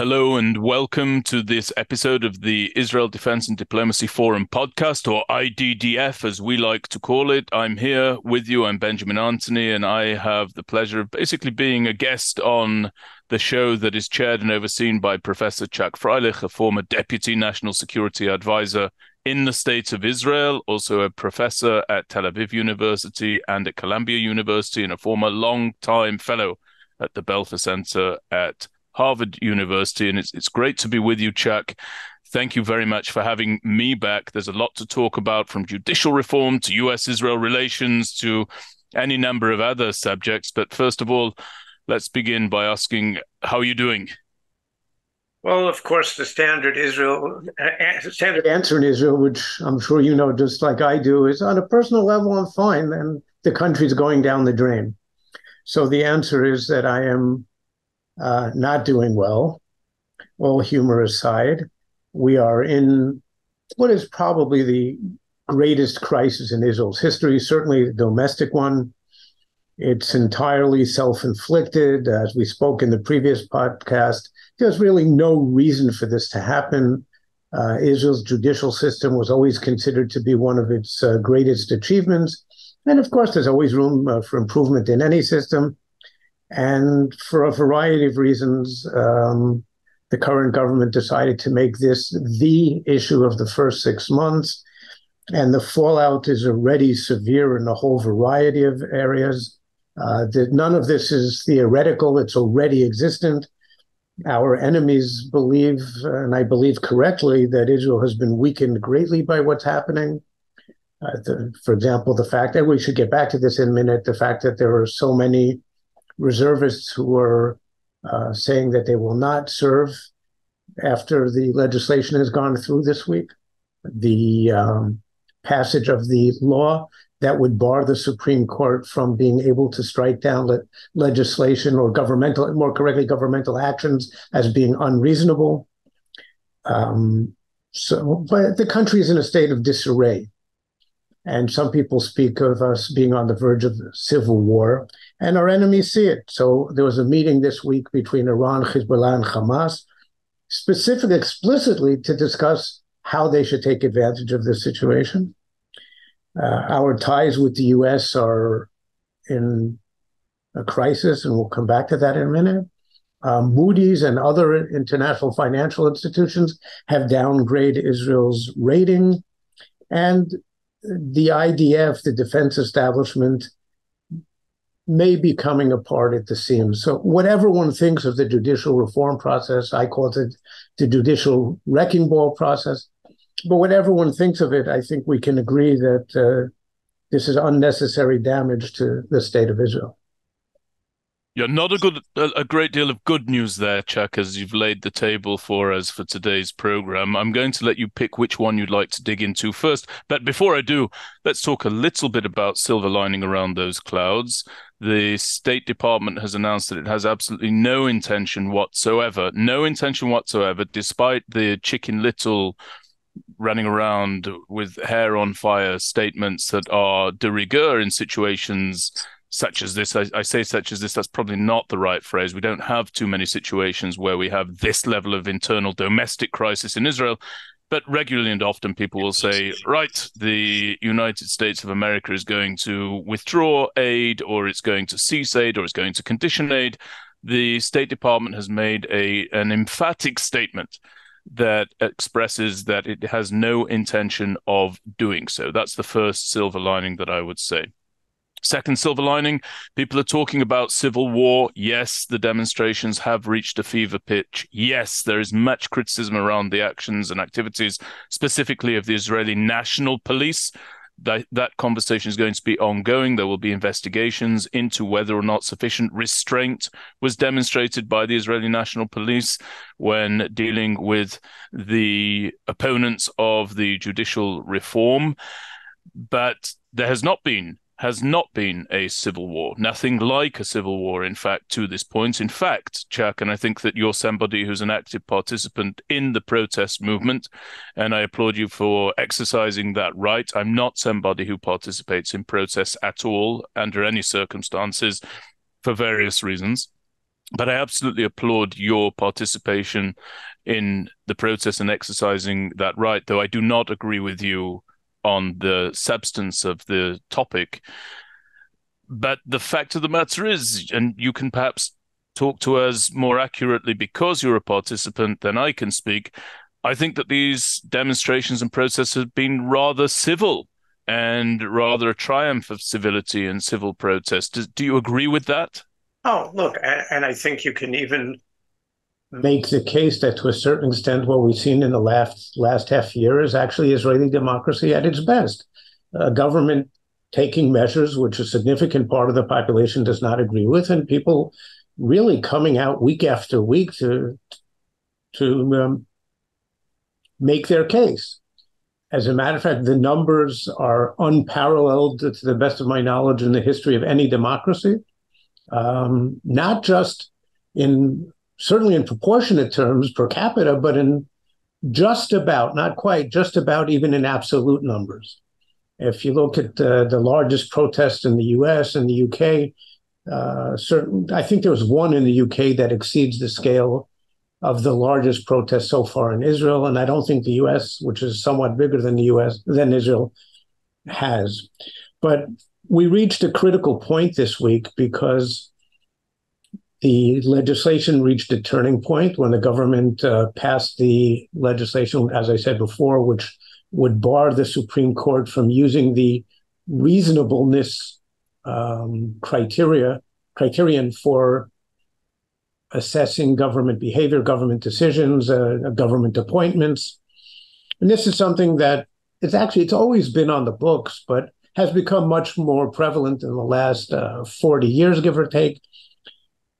Hello and welcome to this episode of the Israel Defense and Diplomacy Forum podcast, or IDDF as we like to call it. I'm here with you. I'm Benjamin Anthony, and I have the pleasure of basically being a guest on the show that is chaired and overseen by Professor Chuck Freilich, a former Deputy National Security Advisor in the State of Israel, also a professor at Tel Aviv University and at Columbia University, and a former long-time fellow at the Belfer Center at Harvard University. And it's great to be with you, Chuck. Thank you very much for having me back. There's a lot to talk about, from judicial reform to US-Israel relations to any number of other subjects. But first of all, let's begin by asking, how are you doing? Well, of course, the standard answer in Israel, which I'm sure you know just like I do, is on a personal level, I'm fine, and the country's going down the drain. So the answer is that I am not doing well. All humor aside, we are in what is probably the greatest crisis in Israel's history, certainly the domestic one. It's entirely self-inflicted. As we spoke in the previous podcast, there's really no reason for this to happen. Israel's judicial system was always considered to be one of its greatest achievements. And of course, there's always room for improvement in any system. And for a variety of reasons, the current government decided to make this the issue of the first 6 months. And the fallout is already severe in a whole variety of areas. None of this is theoretical. It's already existent. Our enemies believe, and I believe correctly, that Israel has been weakened greatly by what's happening. For example, the fact that we should get back to this in a minute, the fact that there are so many reservists who are saying that they will not serve after the legislation has gone through this week. The passage of the law that would bar the Supreme Court from being able to strike down legislation or more correctly, governmental actions as being unreasonable. But the country is in a state of disarray. And some people speak of us being on the verge of civil war, and our enemies see it. So there was a meeting this week between Iran, Hezbollah, and Hamas, explicitly to discuss how they should take advantage of this situation. Our ties with the U.S. are in a crisis, and we'll come back to that in a minute. Moody's and other international financial institutions have downgraded Israel's rating, and the IDF, the defense establishment, may be coming apart at the seams. So whatever one thinks of the judicial reform process, I call it the judicial wrecking ball process. But whatever one thinks of it, I think we can agree that this is unnecessary damage to the state of Israel. Yeah, not a great deal of good news there, Chuck, as you've laid the table for us for today's program. I'm going to let you pick which one you'd like to dig into first. But before I do, let's talk a little bit about silver lining around those clouds. The State Department has announced that it has absolutely no intention whatsoever, despite the Chicken Little running around with hair on fire statements that are de rigueur in situations such as this. I say such as this, that's probably not the right phrase. We don't have too many situations where we have this level of internal domestic crisis in Israel, but regularly and often people will say, right, the United States of America is going to withdraw aid, or it's going to cease aid, or it's going to condition aid. The State Department has made an emphatic statement that expresses that it has no intention of doing so. That's the first silver lining that I would say. Second silver lining, people are talking about civil war. Yes, the demonstrations have reached a fever pitch. Yes, there is much criticism around the actions and activities, specifically of the Israeli National Police. That conversation is going to be ongoing. There will be investigations into whether or not sufficient restraint was demonstrated by the Israeli National Police when dealing with the opponents of the judicial reform. But there has not been a civil war, nothing like a civil war, in fact, to this point. In fact, Chuck, and I think that you're somebody who's an active participant in the protest movement, and I applaud you for exercising that right. I'm not somebody who participates in protests at all, under any circumstances, for various reasons. But I absolutely applaud your participation in the process and exercising that right, though I do not agree with you on the substance of the topic. But the fact of the matter is, and you can perhaps talk to us more accurately because you're a participant than I can speak, I think that these demonstrations and protests have been rather civil and rather a triumph of civility and civil protest. Do you agree with that? Oh, look, and I think you can even make the case that to a certain extent what we've seen in the last half year is actually Israeli democracy at its best. A government taking measures which a significant part of the population does not agree with, and people really coming out week after week to make their case. As a matter of fact, the numbers are unparalleled, to the best of my knowledge, in the history of any democracy. Not just in certainly in proportionate terms per capita, but in just about, not quite, just about even in absolute numbers. If you look at the largest protests in the US and the UK, I think there was one in the UK that exceeds the scale of the largest protest so far in Israel. And I don't think the US, which is somewhat bigger than the US, than Israel, has. But we reached a critical point this week because the legislation reached a turning point when the government passed the legislation, as I said before, which would bar the Supreme Court from using the reasonableness criterion for assessing government behavior, government decisions, government appointments. And this is something that it's always been on the books, but has become much more prevalent in the last 40 years, give or take,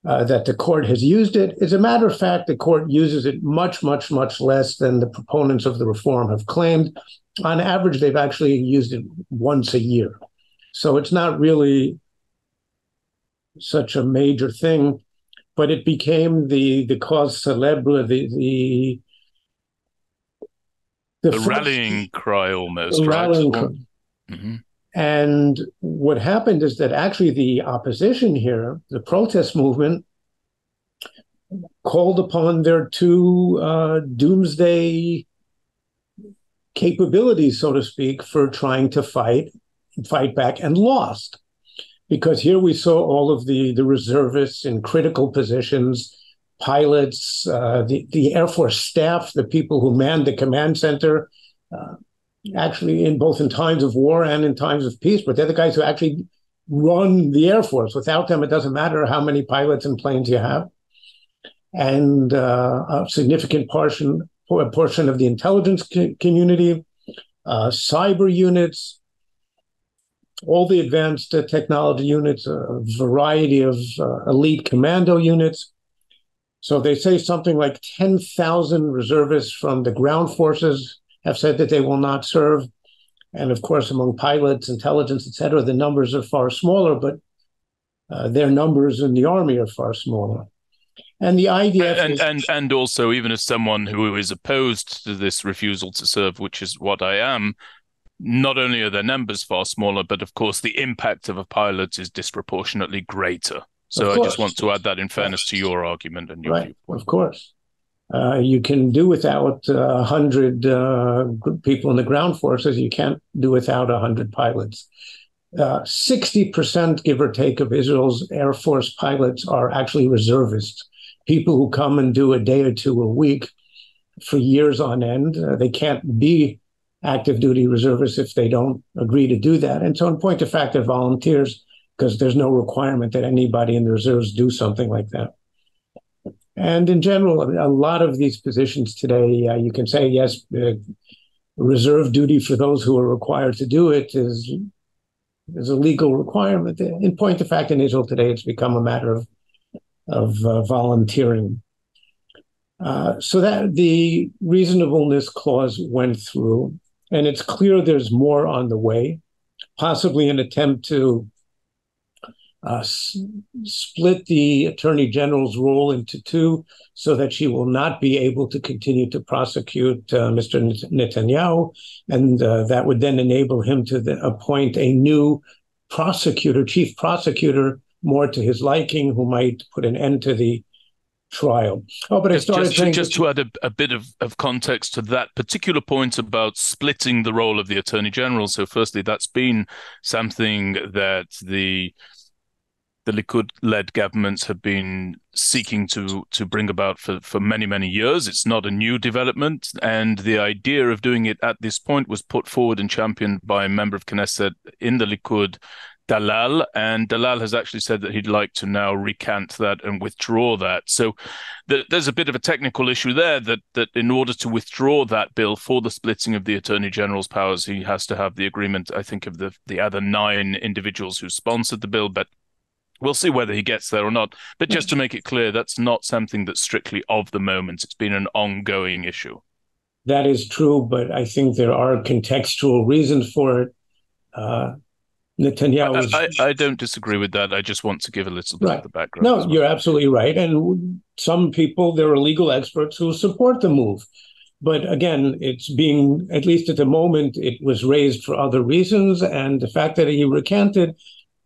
that the court has used it. As a matter of fact, the court uses it much, much, much less than the proponents of the reform have claimed. On average, they've actually used it once a year. So it's not really such a major thing, but it became the cause célèbre, the rallying cry almost, rallying right? cry. Mm-hmm. And what happened is that actually the opposition here, the protest movement, called upon their two doomsday capabilities, so to speak, for trying to fight back, and lost. Because here we saw all of the reservists in critical positions, pilots, the Air Force staff, the people who manned the command center, actually in times of war and in times of peace, but they're the guys who actually run the Air Force. Without them, it doesn't matter how many pilots and planes you have. And a significant portion of the intelligence community, cyber units, all the advanced technology units, a variety of elite commando units. So they say something like 10,000 reservists from the ground forces have said that they will not serve. And of course, among pilots, intelligence, et cetera, the numbers are far smaller, but their numbers in the army are far smaller. And the IDF and also, even as someone who is opposed to this refusal to serve, which is what I am, not only are their numbers far smaller, but of course the impact of a pilot is disproportionately greater. So I just want to add that in fairness to your argument and your viewpoint. Of course. You can do without 100 people in the ground forces. You can't do without 100 pilots. 60%, give or take, of Israel's Air Force pilots are actually reservists, people who come and do a day or two a week for years on end. They can't be active duty reservists if they don't agree to do that. And so in point of fact, they're volunteers because there's no requirement that anybody in the reserves do something like that. And in general, a lot of these positions today, you can say, yes, reserve duty for those who are required to do it is a legal requirement. In point of fact, in Israel today, it's become a matter of volunteering. So that the reasonableness clause went through, and it's clear there's more on the way, possibly an attempt to split the Attorney General's role into two so that she will not be able to continue to prosecute Mr. Netanyahu. And that would then enable him to appoint a new prosecutor, chief prosecutor, more to his liking, who might put an end to the trial. Oh, but I started saying... Just to add a bit of context to that particular point about splitting the role of the Attorney General. So firstly, that's been something that the Likud-led governments have been seeking to bring about for many, many years. It's not a new development. And the idea of doing it at this point was put forward and championed by a member of Knesset in the Likud, Dalal, and Dalal has actually said that he'd like to now recant that and withdraw that. So there's a bit of a technical issue there that in order to withdraw that bill for the splitting of the Attorney General's powers, he has to have the agreement, I think, of the other 9 individuals who sponsored the bill, but we'll see whether he gets there or not. But just to make it clear, that's not something that's strictly of the moment. It's been an ongoing issue. That is true, but I think there are contextual reasons for it. Netanyahu. I don't disagree with that. I just want to give a little bit of the background. No, you're absolutely right. And some people, there are legal experts who support the move. But again, it's being, at least at the moment, it was raised for other reasons. And the fact that he recanted,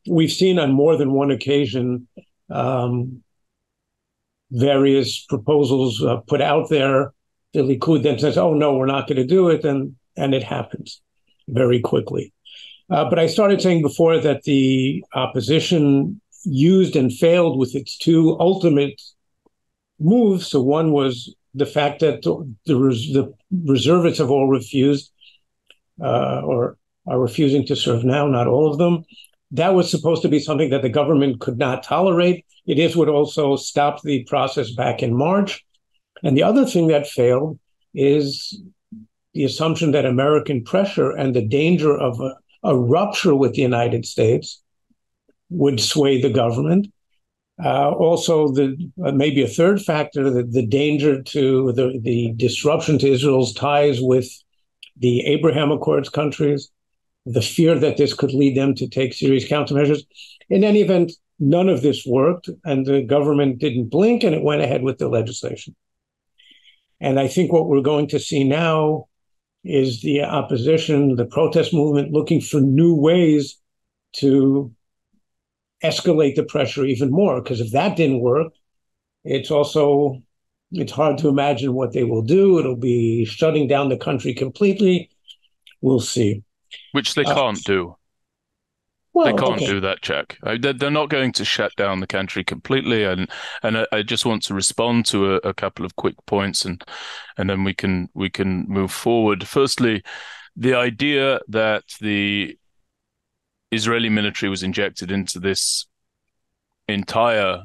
we've seen on more than one occasion various proposals put out there. The Likud then says, oh, no, we're not going to do it. And it happens very quickly. But I started saying before that the opposition used and failed with its 2 ultimate moves. So one was the fact that the reservists have all refused or are refusing to serve now, not all of them. That was supposed to be something that the government could not tolerate. It is what also stopped the process back in March. And the other thing that failed is the assumption that American pressure and the danger of a rupture with the United States would sway the government. Also, maybe a third factor, the danger to the disruption to Israel's ties with the Abraham Accords countries, the fear that this could lead them to take serious countermeasures. In any event, none of this worked, and the government didn't blink, and it went ahead with the legislation. And I think what we're going to see now is the opposition, the protest movement, looking for new ways to escalate the pressure even more. Because if that didn't work, it's hard to imagine what they will do. It'll be shutting down the country completely. We'll see. Which they can't do. Well, they can't do that, Chuck. They're not going to shut down the country completely. And I just want to respond to a couple of quick points, and then we can move forward. Firstly, the idea that the Israeli military was injected into this entire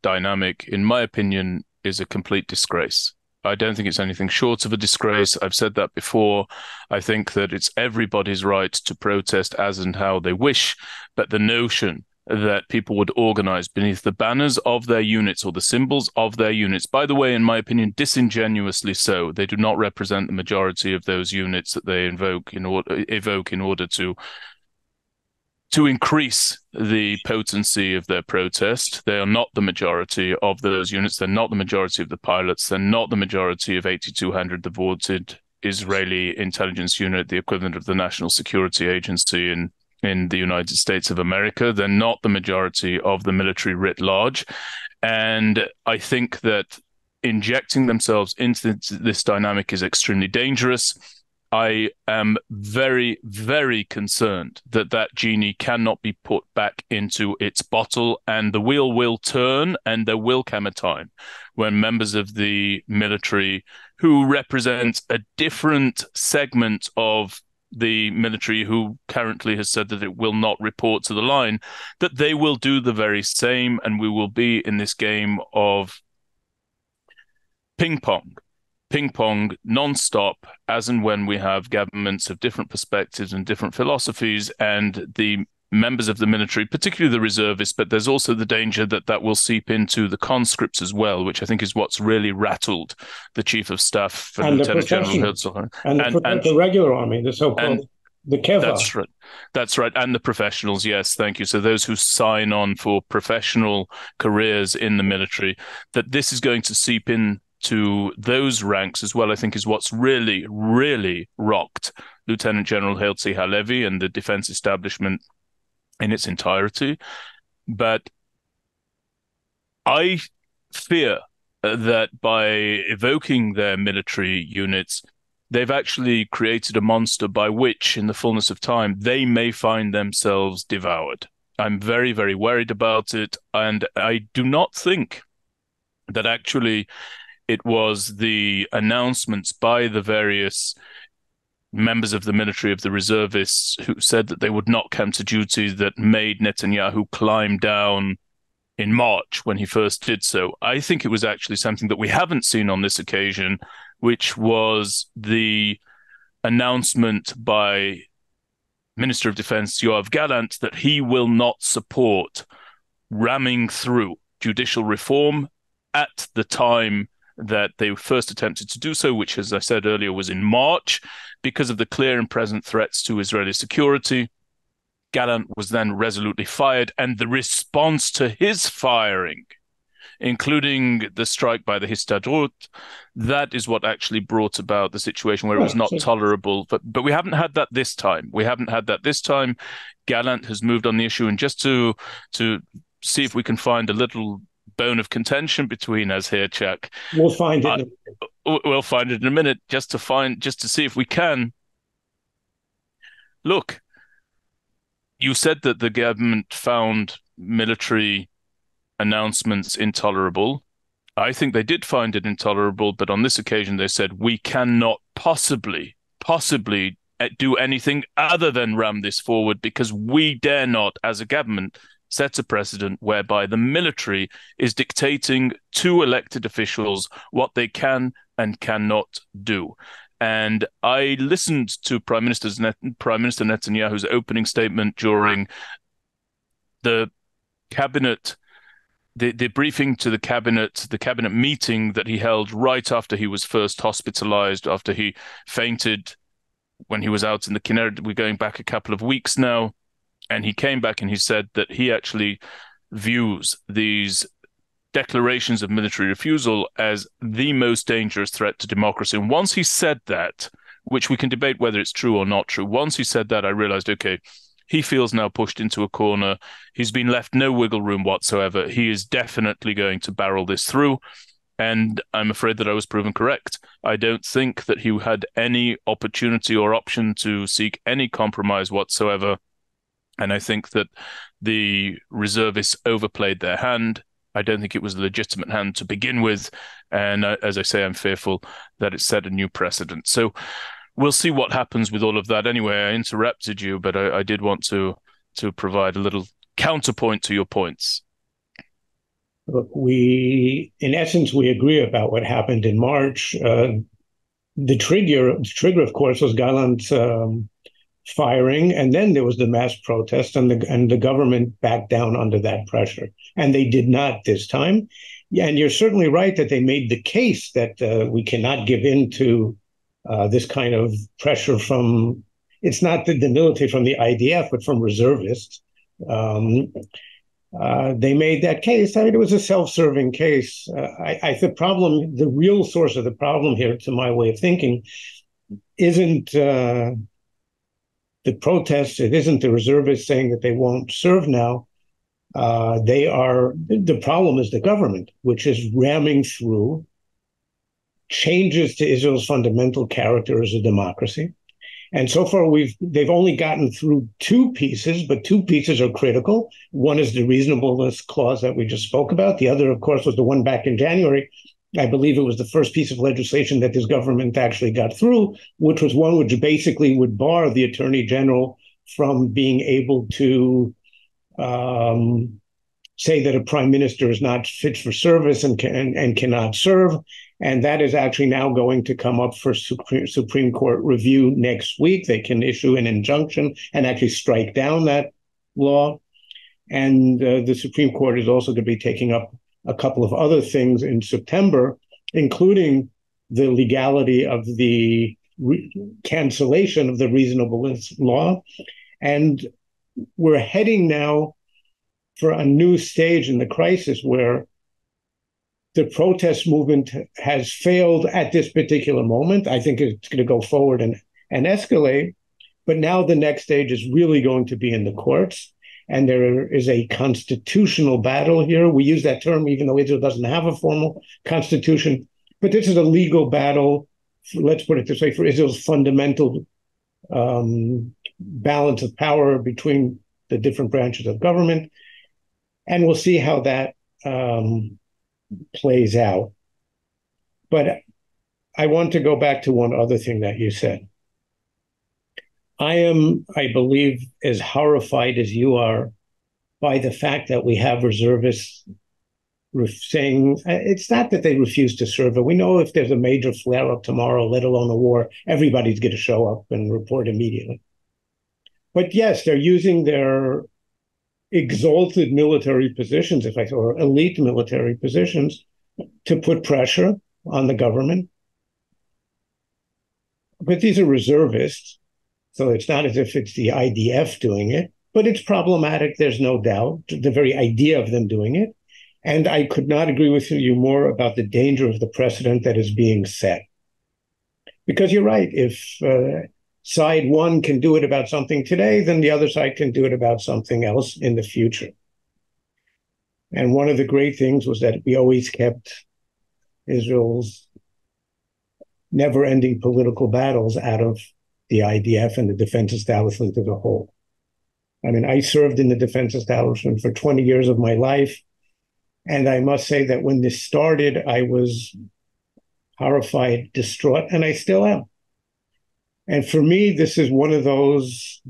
dynamic, in my opinion, is a complete disgrace. I don't think it's anything short of a disgrace. I've said that before. I think that it's everybody's right to protest as and how they wish, but the notion that people would organize beneath the banners of their units or the symbols of their units, by the way, in my opinion, disingenuously so. They do not represent the majority of those units that they evoke in order to increase the potency of their protest. They are not the majority of those units. They're not the majority of the pilots. They're not the majority of 8,200 devoted Israeli intelligence unit, the equivalent of the National Security Agency in the United States of America. They're not the majority of the military writ large. And I think that injecting themselves into this dynamic is extremely dangerous. I am very, very concerned that that genie cannot be put back into its bottle, and the wheel will turn, and there will come a time when members of the military who represent a different segment of the military, who currently has said that it will not report to the line, that they will do the very same, and we will be in this game of ping pong non-stop, as and when we have governments of different perspectives and different philosophies, and the members of the military, particularly the reservists, but there's also the danger that will seep into the conscripts as well, which I think is what's really rattled the Chief of Staff for Lieutenant General Herzl. And the regular army, the so-called the Keva. That's right. And the professionals, yes, thank you. So those who sign on for professional careers in the military, that this is going to seep in to those ranks as well, I think is what's really, really rocked Lieutenant General Herzi Halevi and the defense establishment in its entirety. But I fear that by evoking their military units, they've actually created a monster by which, in the fullness of time, they may find themselves devoured. I'm very, very worried about it. And I do not think that actually it was the announcements by the various members of the military, of the reservists, who said that they would not come to duty, that made Netanyahu climb down in March when he first did so. I think it was actually something that we haven't seen on this occasion, which was the announcement by Minister of Defense Yoav Gallant that he will not support ramming through judicial reform at the time that they first attempted to do so, which, as I said earlier, was in March, because of the clear and present threats to Israeli security. Gallant was then resolutely fired, and the response to his firing, including the strike by the Histadrut, that is what actually brought about the situation where it was not tolerable. But we haven't had that this time. Gallant has moved on the issue, and just to see if we can find a little bone of contention between us here, Chuck. We'll find it. We'll find it in a minute, just to see if we can. Look, you said that the government found military announcements intolerable. I think they did find it intolerable, but on this occasion they said we cannot possibly do anything other than ram this forward, because we dare not, as a government, set a precedent whereby the military is dictating to elected officials what they can and cannot do. And I listened to Prime Minister Netanyahu's opening statement during the cabinet, the briefing to the cabinet meeting that he held right after he was first hospitalized, after he fainted when he was out in the Kinneret. We're going back a couple of weeks now. And he came back and he said that he actually views these declarations of military refusal as the most dangerous threat to democracy. And once he said that, which we can debate whether it's true or not true, once he said that, I realized, okay, he feels now pushed into a corner. He's been left no wiggle room whatsoever. He is definitely going to barrel this through. And I'm afraid that I was proven correct. I don't think that he had any opportunity or option to seek any compromise whatsoever. And I think that the reservists overplayed their hand. I don't think it was a legitimate hand to begin with. And as I say, I'm fearful that it set a new precedent. So we'll see what happens with all of that. Anyway, I interrupted you, but I did want to provide a little counterpoint to your points. Look, in essence, we agree about what happened in March. The trigger, of course, was Gallant's firing, and then there was the mass protest, and the government backed down under that pressure, and they did not this time. And you're certainly right that they made the case that we cannot give in to this kind of pressure from, it's not the military, from the IDF, but from reservists. They made that case. I mean, it was a self-serving case. The real source of the problem here, to my way of thinking, isn't the protests. It isn't the reservists saying that they won't serve now. The problem is the government, which is ramming through changes to Israel's fundamental character as a democracy. And so far, they've only gotten through two pieces, but two pieces are critical. One is the reasonableness clause that we just spoke about. The other, of course, was the one back in January. I believe it was the first piece of legislation that this government actually got through, which was one which basically would bar the attorney general from being able to say that a prime minister is not fit for service and cannot serve. And that is actually now going to come up for Supreme Court review next week. They can issue an injunction and actually strike down that law. And the Supreme Court is also going to be taking up a couple of other things in September, including the legality of the cancellation of the reasonableness law. And we're heading now for a new stage in the crisis where the protest movement has failed at this particular moment. I think it's going to go forward and escalate. But now the next stage is really going to be in the courts. and there is a constitutional battle here. We use that term even though Israel doesn't have a formal constitution, but this is a legal battle, let's put it this way, for Israel's fundamental balance of power between the different branches of government. And we'll see how that plays out. But I want to go back to one other thing that you said. I believe, as horrified as you are by the fact that we have reservists saying it's not that they refuse to serve, but we know if there's a major flare up tomorrow, let alone a war, everybody's going to show up and report immediately. But yes, they're using their exalted military positions, or elite military positions, to put pressure on the government. But these are reservists, so it's not as if it's the IDF doing it, but it's problematic, there's no doubt, the very idea of them doing it. And I could not agree with you more about the danger of the precedent that is being set. Because you're right, if side one can do it about something today, then the other side can do it about something else in the future. And one of the great things was that we always kept Israel's never-ending political battles out of the IDF and the defense establishment as a whole. I mean, I served in the defense establishment for 20 years of my life, and I must say that when this started, I was horrified, distraught, and I still am. And for me, this is one of those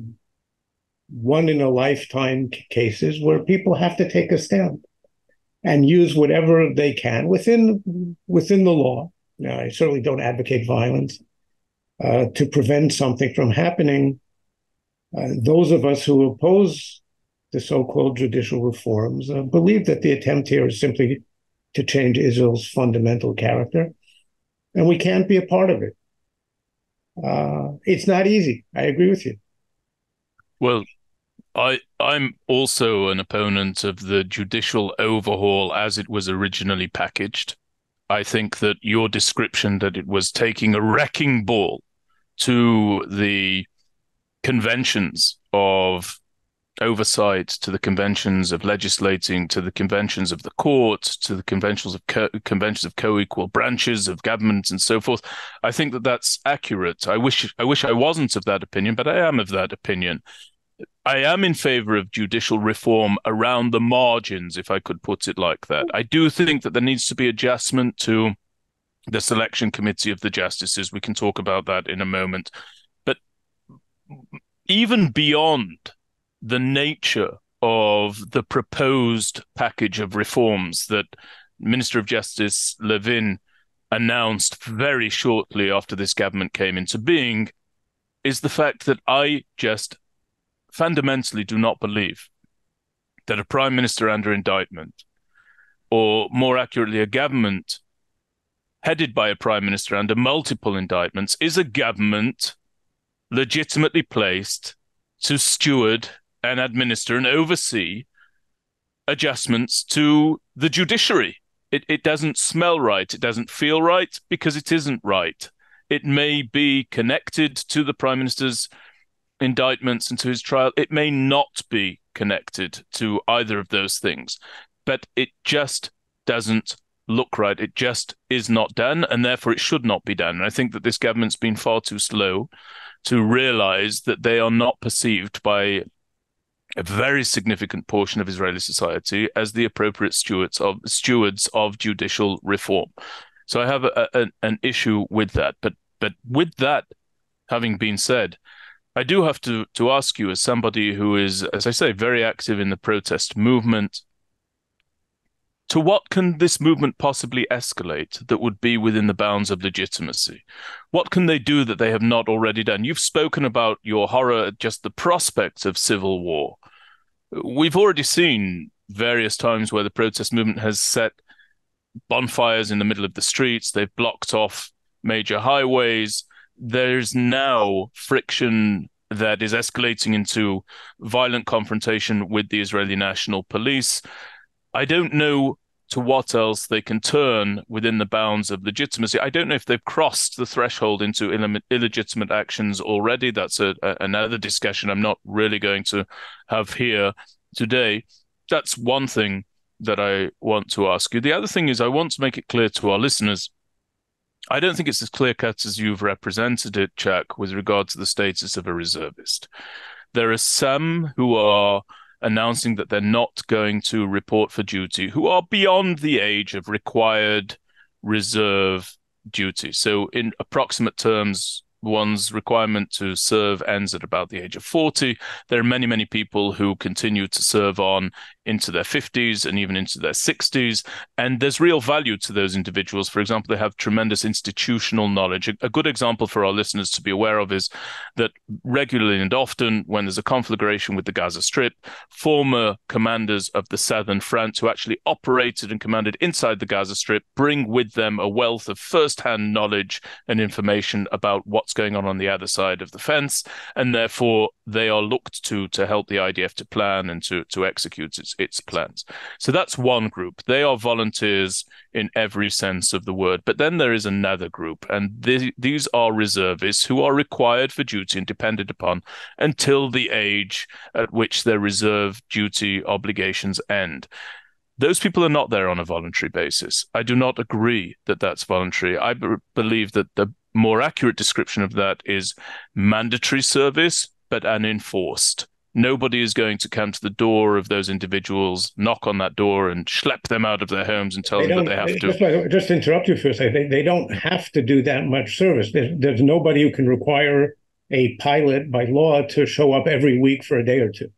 one-in-a-lifetime cases where people have to take a stand and use whatever they can within the law. Now, I certainly don't advocate violence to prevent something from happening. Those of us who oppose the so-called judicial reforms believe that the attempt here is simply to change Israel's fundamental character, and we can't be a part of it. It's not easy. I agree with you. Well, I'm also an opponent of the judicial overhaul as it was originally packaged. I think that your description that it was taking a wrecking ball to the conventions of oversight, to the conventions of legislating, to the conventions of the court, to the conventions of co-equal branches of government and so forth. I think that that's accurate. I wish I wasn't of that opinion, but I am of that opinion. I am in favor of judicial reform around the margins, if I could put it like that. I do think that there needs to be adjustment to the selection committee of the justices. We can talk about that in a moment. But even beyond the nature of the proposed package of reforms that Minister of Justice Levin announced very shortly after this government came into being, is the fact that I just fundamentally do not believe that a prime minister under indictment, or more accurately, a government headed by a prime minister under multiple indictments, is a government legitimately placed to steward and administer and oversee adjustments to the judiciary. It doesn't smell right. It doesn't feel right because it isn't right. It may be connected to the prime minister's indictments and to his trial. It may not be connected to either of those things, but it just doesn't look right. It just is not done, and therefore it should not be done. And I think that this government's been far too slow to realize that they are not perceived by a very significant portion of Israeli society as the appropriate stewards of judicial reform. So I have an issue with that. But with that having been said, I do have to ask you, as somebody who is, as I say, very active in the protest movement, to what can this movement possibly escalate that would be within the bounds of legitimacy? What can they do that they have not already done? You've spoken about your horror at just the prospect of civil war. We've already seen various times where the protest movement has set bonfires in the middle of the streets. They've blocked off major highways. There's now friction that is escalating into violent confrontation with the Israeli National Police. I don't know to what else they can turn within the bounds of legitimacy. I don't know if they've crossed the threshold into illegitimate actions already. That's another discussion I'm not really going to have here today. That's one thing that I want to ask you. The other thing is I want to make it clear to our listeners. I don't think it's as clear cut as you've represented it, Chuck, with regard to the status of a reservist. There are some who are announcing that they're not going to report for duty, who are beyond the age of required reserve duty. So, in approximate terms, one's requirement to serve ends at about the age of 40. There are many, many people who continue to serve on into their 50s and even into their 60s. And there's real value to those individuals. For example, they have tremendous institutional knowledge. A good example for our listeners to be aware of is that regularly and often, when there's a conflagration with the Gaza Strip, former commanders of the Southern Front who actually operated and commanded inside the Gaza Strip bring with them a wealth of first-hand knowledge and information about what's going on the other side of the fence, and therefore they are looked to help the IDF to plan and to execute its plans. So that's one group. They are volunteers in every sense of the word. But then there is another group, and these are reservists who are required for duty and depended upon until the age at which their reserve duty obligations end. Those people are not there on a voluntary basis. I do not agree that that's voluntary. I believe that the more accurate description of that is mandatory service, but unenforced. Nobody is going to come to the door of those individuals, knock on that door, and schlep them out of their homes and tell them that they have to. Just to interrupt you for a second, they don't have to do that much service. There's nobody who can require a pilot by law to show up every week for a day or two.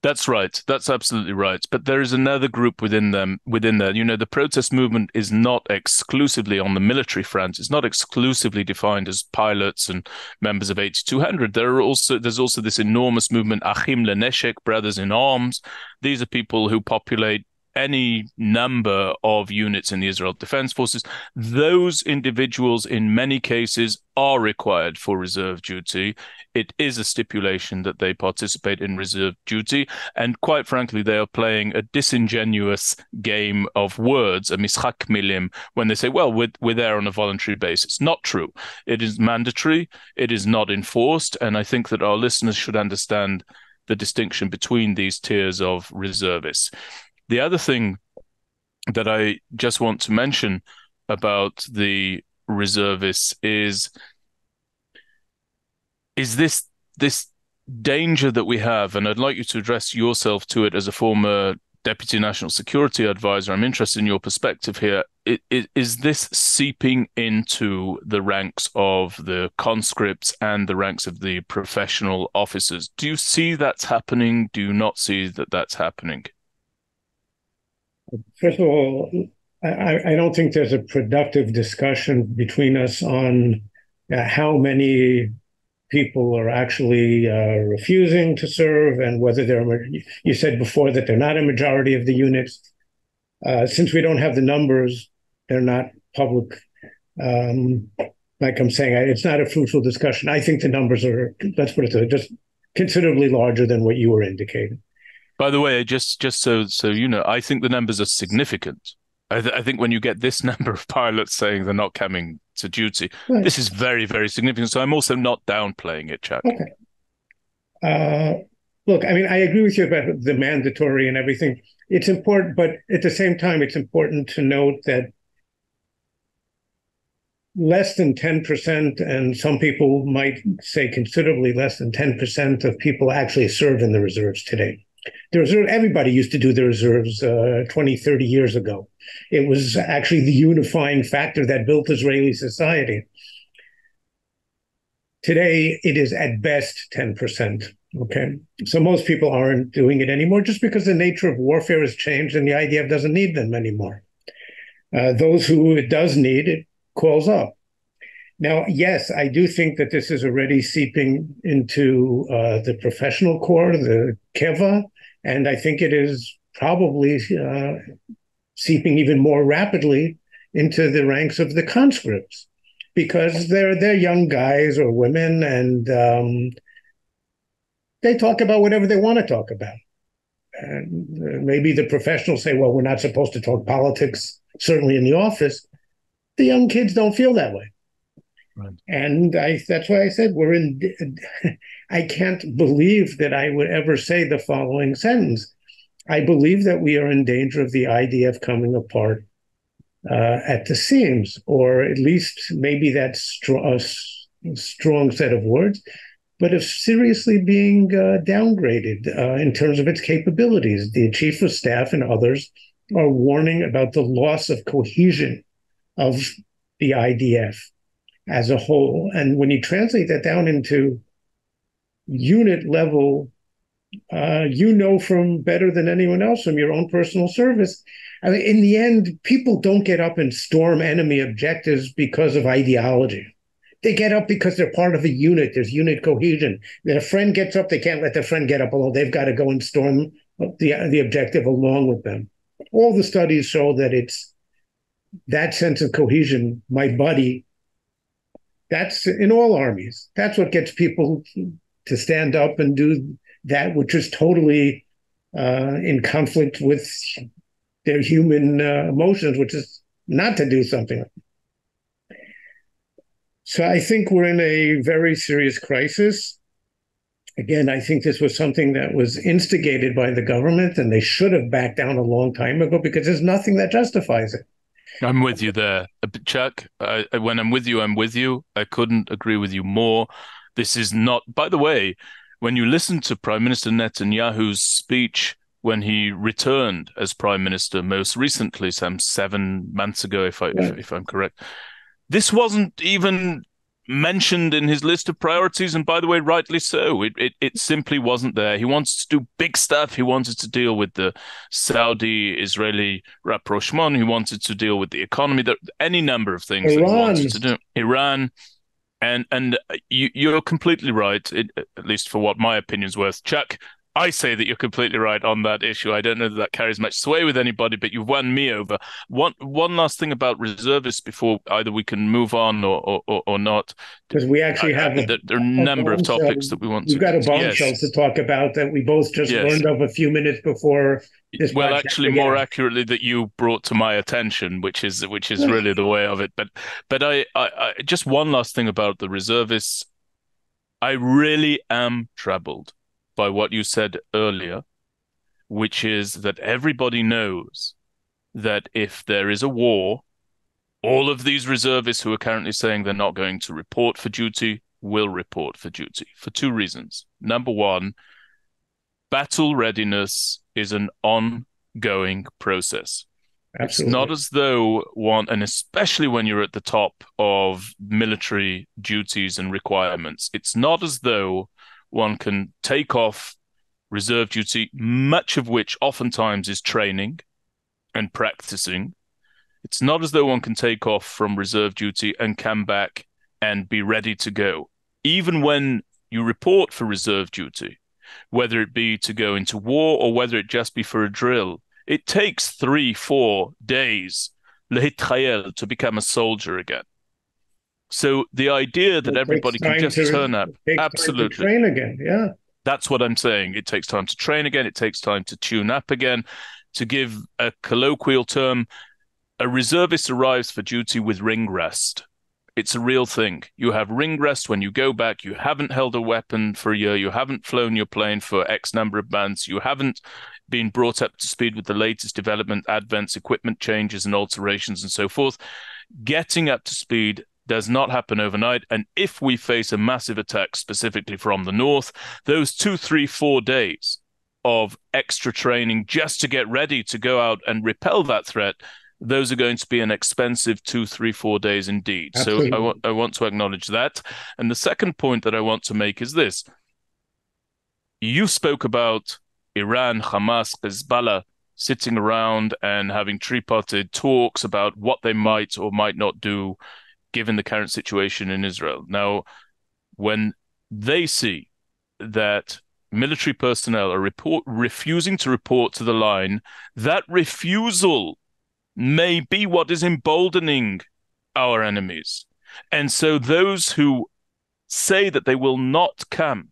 That's right. That's absolutely right. But there is another group within there. The protest movement is not exclusively on the military front. It's not exclusively defined as pilots and members of 8200. There's also this enormous movement, Achim Leneshek, Brothers in Arms. These are people who populate any number of units in the Israel Defense Forces. Those individuals, in many cases, are required for reserve duty. It is a stipulation that they participate in reserve duty. And quite frankly, they are playing a disingenuous game of words, a mischak milim, when they say, well, we're there on a voluntary basis. Not true. It is mandatory. It is not enforced. And I think that our listeners should understand the distinction between these tiers of reservists. The other thing that I just want to mention about the reservists is this danger that we have, and I'd like you to address yourself to it as a former Deputy National Security Advisor. I'm interested in your perspective here. Is this seeping into the ranks of the conscripts and the ranks of the professional officers? Do you see that's happening? Do you not see that that's happening? First of all, I don't think there's a productive discussion between us on how many people are actually refusing to serve and whether you said before that they're not a majority of the units. Since we don't have the numbers, they're not public. Like I'm saying, it's not a fruitful discussion. I think the numbers are, let's put it this way, just considerably larger than what you were indicating. By the way, just so you know, I think the numbers are significant. I think when you get this number of pilots saying they're not coming to duty, right, this is very, very significant. So I'm also not downplaying it, Chuck. Okay. Look, I mean, I agree with you about the mandatory and everything. It's important, but at the same time, it's important to note that less than 10%, and some people might say considerably less than 10% of people actually serve in the reserves today. The reserve, everybody used to do the reserves 20, 30 years ago. It was actually the unifying factor that built Israeli society. Today, it is at best 10%. Okay, so most people aren't doing it anymore just because the nature of warfare has changed and the IDF doesn't need them anymore. Those who it does need, it calls up. Now, yes, I do think that this is already seeping into the professional corps, the keva, and I think it is probably seeping even more rapidly into the ranks of the conscripts because they're young guys or women, and they talk about whatever they want to talk about. And maybe the professionals say, well, we're not supposed to talk politics, certainly in the office. The young kids don't feel that way. Right. And that's why I said I can't believe that I would ever say the following sentence. I believe that we are in danger of the IDF coming apart at the seams, or at least maybe that's a strong set of words, but of seriously being downgraded in terms of its capabilities. The chief of staff and others are warning about the loss of cohesion of the IDF as a whole. And when you translate that down into unit level, you know from better than anyone else from your own personal service. I mean, in the end, people don't get up and storm enemy objectives because of ideology. They get up because they're part of a unit. There's unit cohesion. Their friend gets up, they can't let their friend get up alone. They've got to go and storm the objective along with them. All the studies show that it's that sense of cohesion, my buddy, that's in all armies. That's what gets people to stand up and do that, which is totally in conflict with their human emotions, which is not to do something. So I think we're in a very serious crisis. Again, I think this was something that was instigated by the government, and they should have backed down a long time ago because there's nothing that justifies it. I'm with you there, Chuck. When I'm with you, I'm with you. I couldn't agree with you more. This is not, by the way, when you listen to Prime Minister Netanyahu's speech when he returned as Prime Minister most recently, some 7 months ago, if I'm correct, this wasn't even mentioned in his list of priorities, and by the way, rightly so. It simply wasn't there. He wanted to do big stuff. He wanted to deal with the Saudi-Israeli rapprochement. He wanted to deal with the economy. Any number of things that he wanted to do. Iran. And you're completely right, at least for what my opinion's worth. Chuck, I say that you're completely right on that issue. I don't know that carries much sway with anybody, but you've won me over. One last thing about reservists before either we can move on or not. Because we actually have there are a number of topics that we want to. We've got a bombshell to talk about that we both just learned of a few minutes before this. Well, actually, more accurately, that you brought to my attention, which is really the way of it. But I just one last thing about the reservists. I really am troubled by what you said earlier, which is that everybody knows that if there is a war, all of these reservists who are currently saying they're not going to report for duty will report for duty for 2 reasons. Number one, battle readiness is an ongoing process. Absolutely. It's not as though and especially when you're at the top of military duties and requirements, it's not as though one can take off reserve duty, much of which oftentimes is training and practicing. It's not as though one can take off from reserve duty and come back and be ready to go. Even when you report for reserve duty, whether it be to go into war or whether it just be for a drill, it takes 3-4 days to become a soldier again. So the idea that everybody can just turn up, absolutely, to train again, yeah, that's what I'm saying. It takes time to train again. It takes time to tune up again. To give a colloquial term, a reservist arrives for duty with ring rest. It's a real thing. You have ring rest when you go back. You haven't held a weapon for a year. You haven't flown your plane for X number of months. You haven't been brought up to speed with the latest development, advents, equipment changes and alterations and so forth. Getting up to speed does not happen overnight. And if we face a massive attack specifically from the north, those 2, 3, 4 days of extra training just to get ready to go out and repel that threat, those are going to be an expensive 2, 3, 4 days indeed. Absolutely. So I want to acknowledge that. And the second point that I want to make is this. You spoke about Iran, Hamas, Hezbollah sitting around and having tripartite talks about what they might or might not do given the current situation in Israel. Now, when they see that military personnel are refusing to report to the line, that refusal may be what is emboldening our enemies. And so those who say that they will not come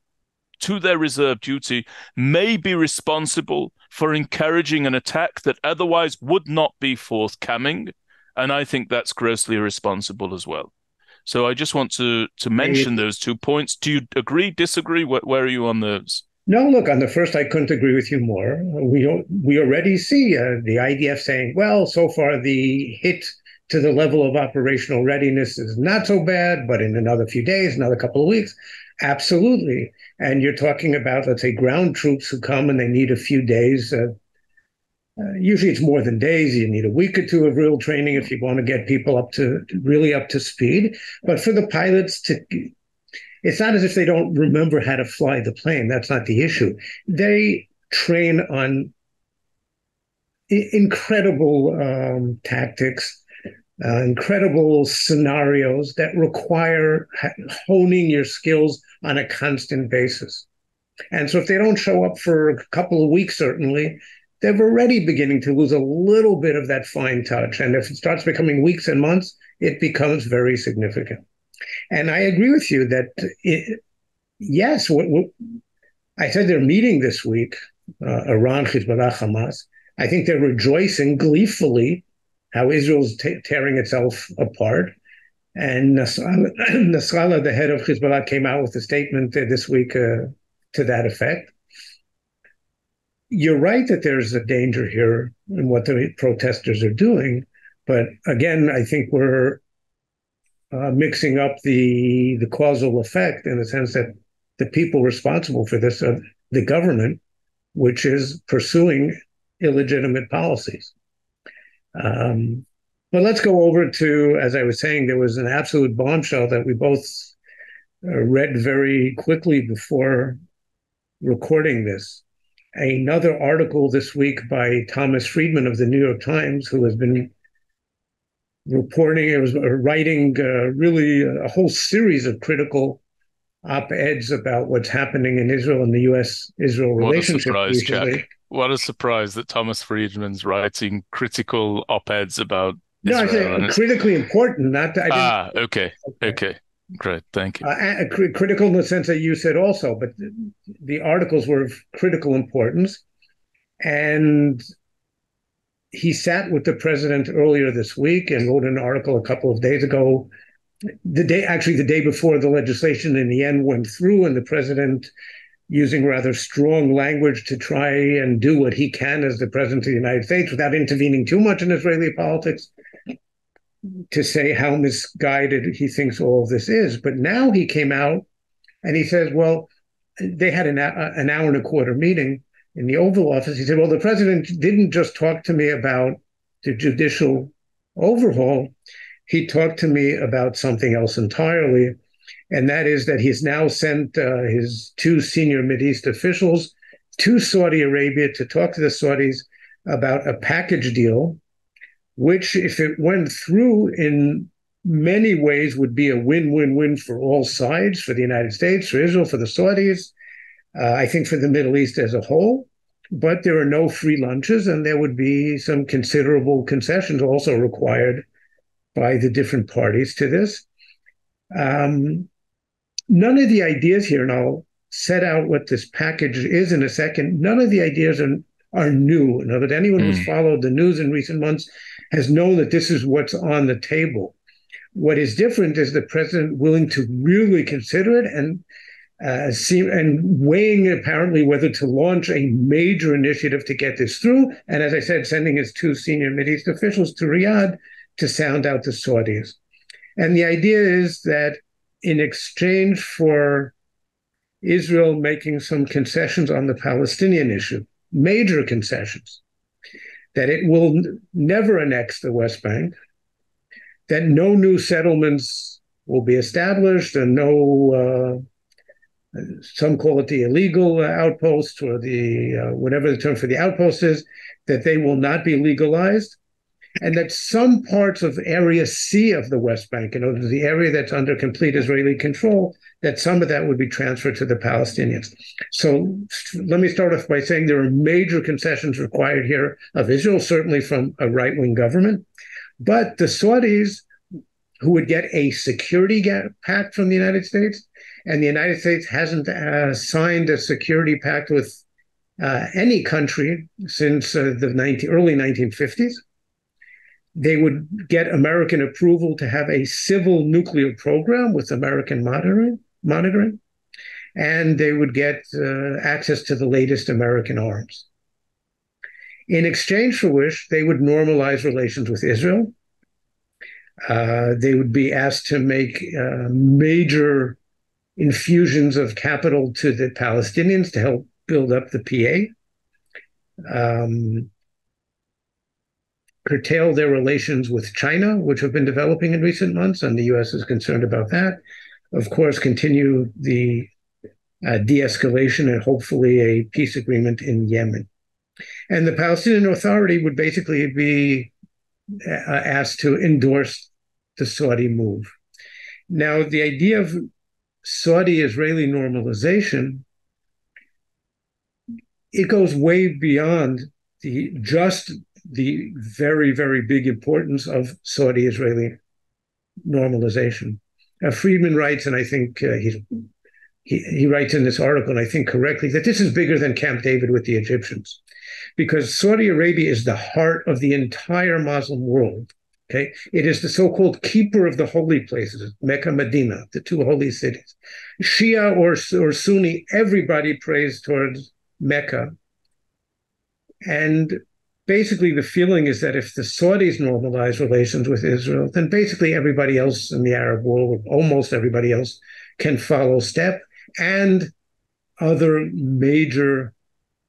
to their reserve duty may be responsible for encouraging an attack that otherwise would not be forthcoming. And I think that's grossly irresponsible as well. So I just want to mention those 2 points. Do you agree, disagree? Where are you on those? No, look, on the first, I couldn't agree with you more. We already see the IDF saying, well, so far the hit to the level of operational readiness is not so bad, but in another few days, another couple of weeks, absolutely. And you're talking about, let's say, ground troops who come and they need a few days. Usually it's more than days. You need a week or two of real training if you want to get people really up to speed. But for the pilots to it's not as if they don't remember how to fly the plane. That's not the issue. They train on incredible tactics, incredible scenarios that require honing your skills on a constant basis. And so if they don't show up for a couple of weeks, certainly, they're already beginning to lose a little bit of that fine touch. And if it starts becoming weeks and months, it becomes very significant. And I agree with you that, yes, I said they're meeting this week, Iran, Hezbollah, Hamas. I think they're rejoicing gleefully how Israel's tearing itself apart. And Nasrallah, the head of Hezbollah, came out with a statement this week to that effect. You're right that there's a danger here in what the protesters are doing. But again, I think we're mixing up the causal effect in the sense that the people responsible for this are the government, which is pursuing illegitimate policies. But let's go over to, as I was saying, there was an absolute bombshell that we both read very quickly before recording this. Another article this week by Thomas Friedman of the New York Times, who has been writing really a whole series of critical op-eds about what's happening in Israel and the U.S.-Israel relationship recently. Jack. What a surprise that Thomas Friedman's writing critical op-eds about Israel. No, I say critically important. Okay. Great, thank you. Critical in the sense that you said also, but the articles were of critical importance. And he sat with the president earlier this week and wrote an article a couple of days ago, the day before the legislation in the end went through, and the president, using rather strong language to try and do what he can as the president of the United States without intervening too much in Israeli politics, to say how misguided he thinks all of this is. But now he came out and he says, well, they had an hour and a quarter meeting in the Oval Office. He said, well, the president didn't just talk to me about the judicial overhaul. He talked to me about something else entirely. And that is that he's now sent his two senior Mideast officials to Saudi Arabia to talk to the Saudis about a package deal, which, if it went through, in many ways would be a win-win-win for all sides, for the United States, for Israel, for the Saudis, I think for the Middle East as a whole. But there are no free lunches, and there would be some considerable concessions also required by the different parties to this. None of the ideas here, and I'll set out what this package is in a second, none of the ideas are new. In other words, anyone who's followed the news in recent months has known that this is what's on the table. What is different is the president willing to really consider it and weighing apparently whether to launch a major initiative to get this through. And as I said, sending his two senior Mideast officials to Riyadh to sound out the Saudis. And the idea is that in exchange for Israel making some concessions on the Palestinian issue, major concessions, that it will never annex the West Bank, that no new settlements will be established, and no, some call it the illegal outpost, or the whatever the term for the outpost is, that they will not be legalized, and that some parts of Area C of the West Bank, in other words, the area that's under complete Israeli control, that some of that would be transferred to the Palestinians. So let me start off by saying there are major concessions required here of Israel, certainly from a right-wing government. But the Saudis, who would get a security pact from the United States, and the United States hasn't signed a security pact with any country since the early 1950s. They would get American approval to have a civil nuclear program with American monitoring. and they would get access to the latest American arms. In exchange for which, they would normalize relations with Israel. They would be asked to make major infusions of capital to the Palestinians to help build up the PA. Curtail their relations with China, which have been developing in recent months, and the US is concerned about that. Of course, continue the de-escalation and hopefully a peace agreement in Yemen. And the Palestinian Authority would basically be asked to endorse the Saudi move. Now, the idea of Saudi-Israeli normalization, it goes way beyond just the very, very big importance of Saudi-Israeli normalization. Friedman writes, and I think he writes in this article, and I think correctly, that this is bigger than Camp David with the Egyptians, because Saudi Arabia is the heart of the entire Muslim world. Okay, it is the so-called keeper of the holy places, Mecca, Medina, the two holy cities. Shia or Sunni, everybody prays towards Mecca. And basically the feeling is that if the Saudis normalize relations with Israel, then basically everybody else in the Arab world, almost everybody else, can follow step. And other major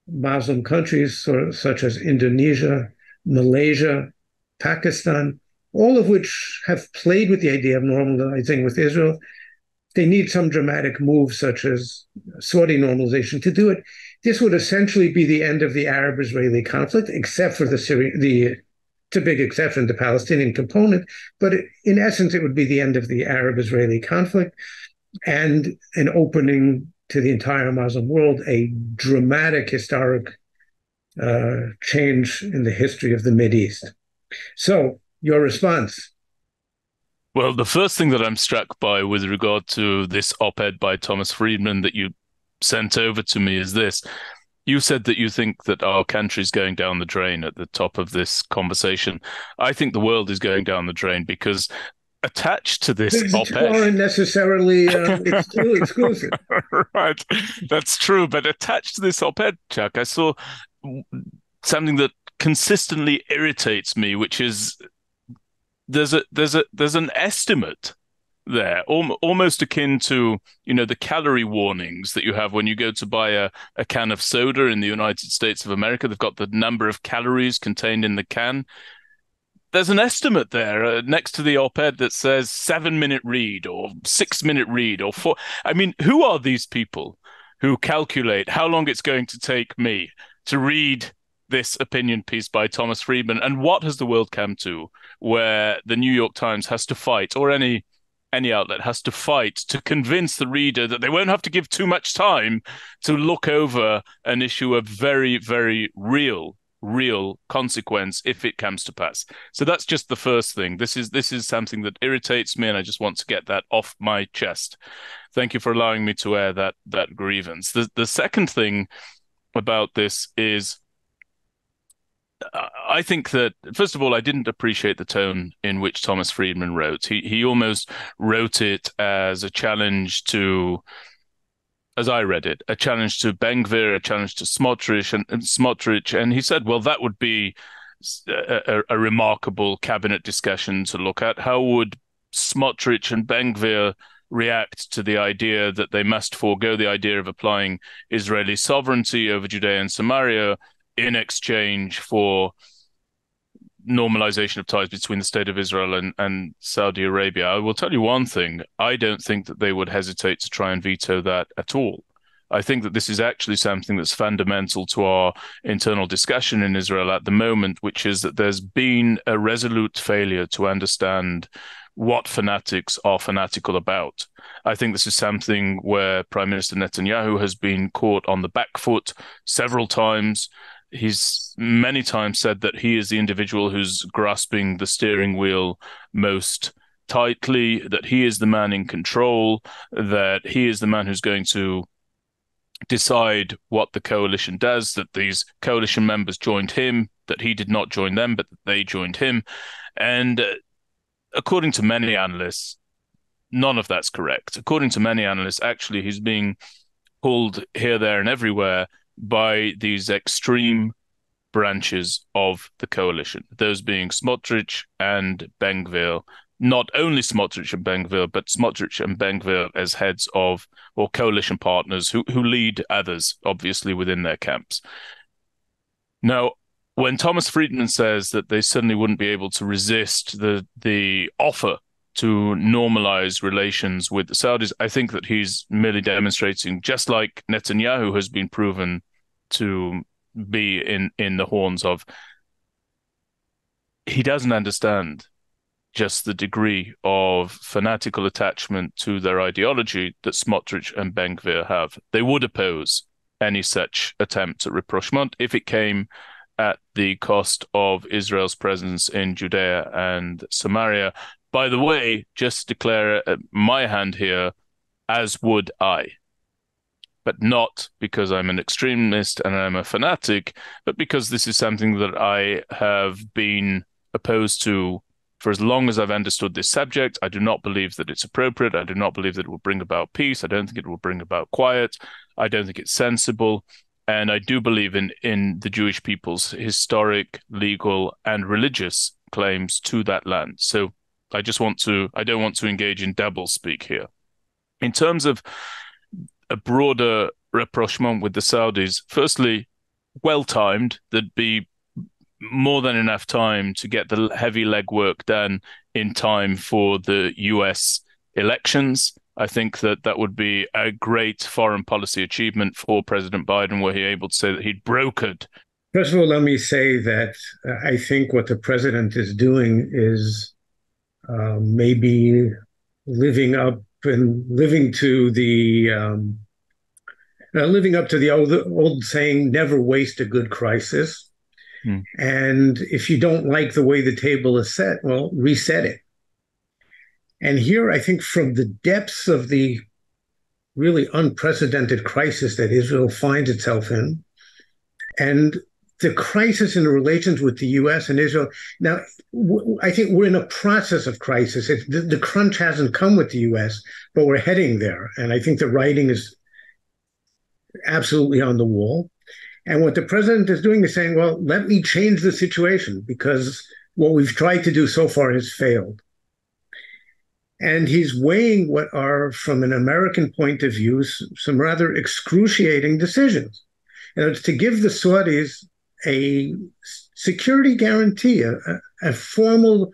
Muslim countries, such as Indonesia, Malaysia, Pakistan, all of which have played with the idea of normalizing with Israel, they need some dramatic move, such as Saudi normalization, to do it. This would essentially be the end of the Arab-Israeli conflict, except for it's a big exception, the Palestinian component, but in essence, it would be the end of the Arab-Israeli conflict and an opening to the entire Muslim world, a dramatic historic change in the history of the Mideast. So, your response? Well, the first thing that I'm struck by with regard to this op-ed by Thomas Friedman that you sent over to me is this. You said that you think that our country is going down the drain at the top of this conversation. I think the world is going down the drain because attached to this op-ed aren't necessarily exclusive. Right, that's true. But attached to this op-ed, Chuck, I saw something that consistently irritates me, which is there's an estimate there, almost akin to, the calorie warnings that you have when you go to buy a can of soda in the United States of America. They've got the number of calories contained in the can. There's an estimate there next to the op-ed that says 7-minute read or 6-minute read or 4. I mean, who are these people who calculate how long it's going to take me to read this opinion piece by Thomas Friedman? And what has the world come to where the New York Times has to fight, or any outlet has to fight to convince the reader that they won't have to give too much time to look over an issue of very, very real consequence if it comes to pass. So that's just the first thing. This is something that irritates me, and I just want to get that off my chest. Thank you for allowing me to air that grievance. The second thing about this is, I think that, first of all, I didn't appreciate the tone in which Thomas Friedman wrote. He almost wrote it as a challenge to, as I read it, a challenge to Ben-Gvir, a challenge to Smotrich, and he said, well, that would be a remarkable cabinet discussion to look at. How would Smotrich and Ben-Gvir react to the idea that they must forego the idea of applying Israeli sovereignty over Judea and Samaria in exchange for normalization of ties between the state of Israel and Saudi Arabia? I will tell you one thing. I don't think that they would hesitate to try and veto that at all. I think that this is actually something that's fundamental to our internal discussion in Israel at the moment, which is that there's been a resolute failure to understand what fanatics are fanatical about. I think this is something where Prime Minister Netanyahu has been caught on the back foot several times. He's many times said that he is the individual who's grasping the steering wheel most tightly, that he is the man in control, that he is the man who's going to decide what the coalition does, that these coalition members joined him, that he did not join them, but that they joined him. And according to many analysts, none of that's correct. According to many analysts, actually, he's being pulled here, there, and everywhere by these extreme branches of the coalition, those being Smotrich and Ben-Gvir. Not only Smotrich and Ben-Gvir, but Smotrich and Ben-Gvir as heads of or coalition partners who lead others, obviously, within their camps. Now, when Thomas Friedman says that they suddenly wouldn't be able to resist the offer to normalize relations with the Saudis, I think that he's merely demonstrating, just like Netanyahu has been proven to be in the horns of, he doesn't understand just the degree of fanatical attachment to their ideology that Smotrich and Ben-Gvir have. They would oppose any such attempt at rapprochement if it came at the cost of Israel's presence in Judea and Samaria. By the way, just declare my hand here, as would I. But not because I'm an extremist and I'm a fanatic, but because this is something that I have been opposed to for as long as I've understood this subject. I do not believe that it's appropriate. I do not believe that it will bring about peace. I don't think it will bring about quiet. I don't think it's sensible. And I do believe in the Jewish people's historic, legal, and religious claims to that land. So I don't want to engage in double speak here. In terms of a broader rapprochement with the Saudis, firstly, well-timed. There'd be more than enough time to get the heavy legwork done in time for the US elections. I think that would be a great foreign policy achievement for President Biden, were he able to say that he'd brokered. First of all, let me say that I think what the president is doing is maybe living up to the old saying, never waste a good crisis. And if you don't like the way the table is set, well, reset it. And here, I think from the depths of the really unprecedented crisis that Israel finds itself in, and the crisis in the relations with the US and Israel. Now, I think we're in a process of crisis. The crunch hasn't come with the US, but we're heading there. And I think the writing is absolutely on the wall. And what the president is doing is saying, well, let me change the situation because what we've tried to do so far has failed. And he's weighing what are, from an American point of view, some rather excruciating decisions. And it's to give the Saudis a security guarantee, a formal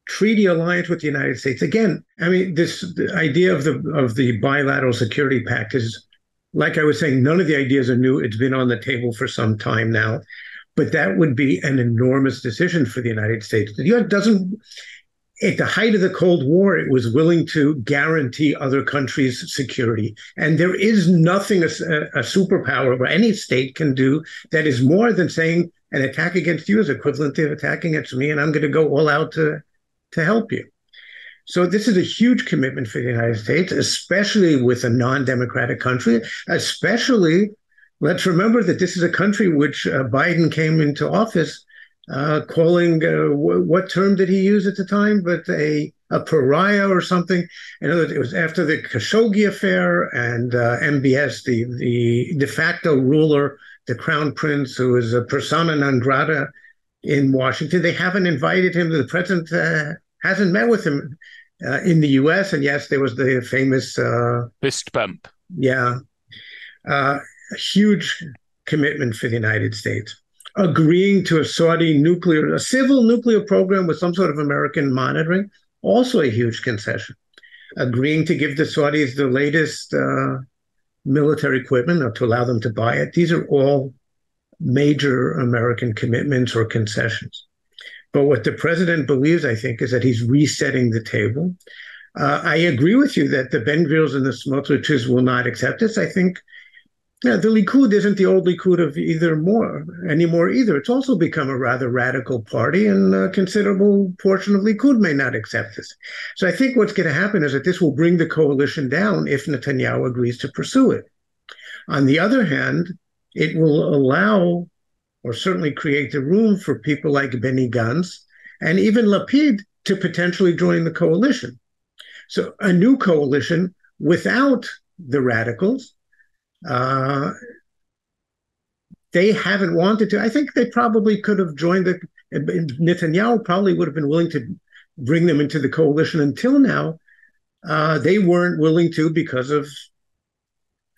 treaty alliance with the United States. Again, I mean, the idea of the bilateral security pact is, like I was saying, none of the ideas are new. It's been on the table for some time now. But that would be an enormous decision for the United States. The U.S. doesn't, at the height of the Cold War, it was willing to guarantee other countries' security. And there is nothing a superpower or any state can do that is more than saying an attack against you is equivalent to attacking against me, and I'm going to go all out to help you. So this is a huge commitment for the United States, especially with a non-democratic country, especially, let's remember that this is a country which Biden came into office calling, what term did he use at the time? But a pariah or something. In other words, it was after the Khashoggi affair and MBS, the de facto ruler, the crown prince, who is a persona non grata in Washington. They haven't invited him. The president hasn't met with him in the U.S. And yes, there was the famous fist bump. Yeah. A huge commitment for the United States. Agreeing to a civil nuclear program with some sort of American monitoring, also a huge concession. Agreeing to give the Saudis the latest military equipment or to allow them to buy it. These are all major American commitments or concessions. But what the president believes, I think, is that he's resetting the table. I agree with you that the Ben-Gvirs and the Smotriches will not accept this. I think the Likud isn't the old Likud of anymore either. It's also become a rather radical party, and a considerable portion of Likud may not accept this. So I think what's going to happen is that this will bring the coalition down if Netanyahu agrees to pursue it. On the other hand, it will allow, or certainly create the room for people like Benny Gantz and even Lapid to potentially join the coalition. So a new coalition without the radicals, Uh, they haven't wanted to. I think they probably could have joined the. Netanyahu probably would have been willing to bring them into the coalition until now. They weren't willing to because of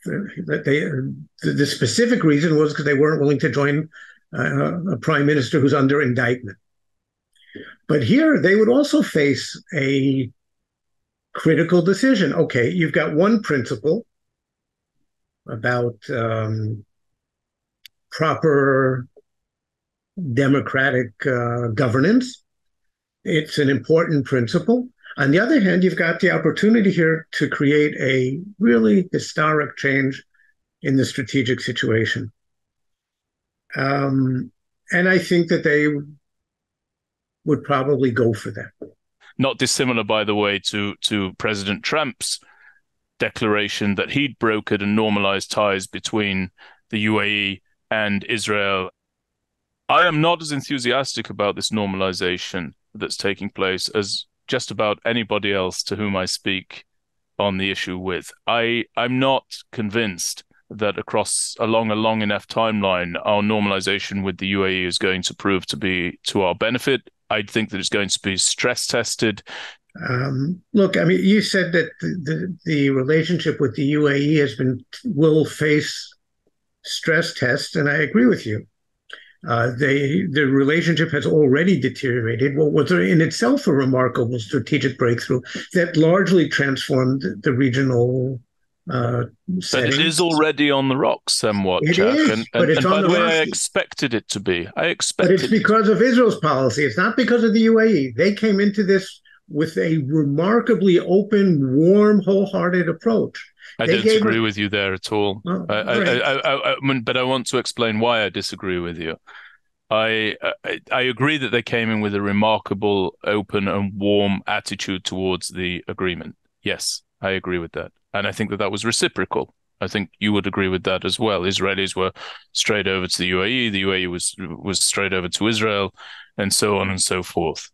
the specific reason was because they weren't willing to join a prime minister who's under indictment. But here they would also face a critical decision. Okay, you've got one principle about proper democratic governance. It's an important principle. On the other hand, you've got the opportunity here to create a really historic change in the strategic situation. And I think that they would probably go for that. Not dissimilar, by the way, to President Trump's declaration that he'd brokered and normalized ties between the UAE and Israel. I am not as enthusiastic about this normalization that's taking place as just about anybody else to whom I speak on the issue with. I'm not convinced that along a long enough timeline, our normalization with the UAE is going to prove to be to our benefit. I think that it's going to be stress tested. Look, I mean, you said that the relationship with the UAE will face stress tests, and I agree with you. The relationship has already deteriorated. What was in itself a remarkable strategic breakthrough that largely transformed the regional setting. But it is already on the rocks somewhat, It Jack. is, but it's on the way, rocks. I expected it to be. But it's because of Israel's policy. It's not because of the UAE. They came into this with a remarkably open, warm, wholehearted approach. I don't agree with you there at all. Oh, but I want to explain why I disagree with you. I agree that they came in with a remarkable, open and warm attitude towards the agreement. Yes, I agree with that. And I think that was reciprocal. I think you would agree with that as well. Israelis were straight over to the UAE. The UAE was straight over to Israel, and so on and so forth.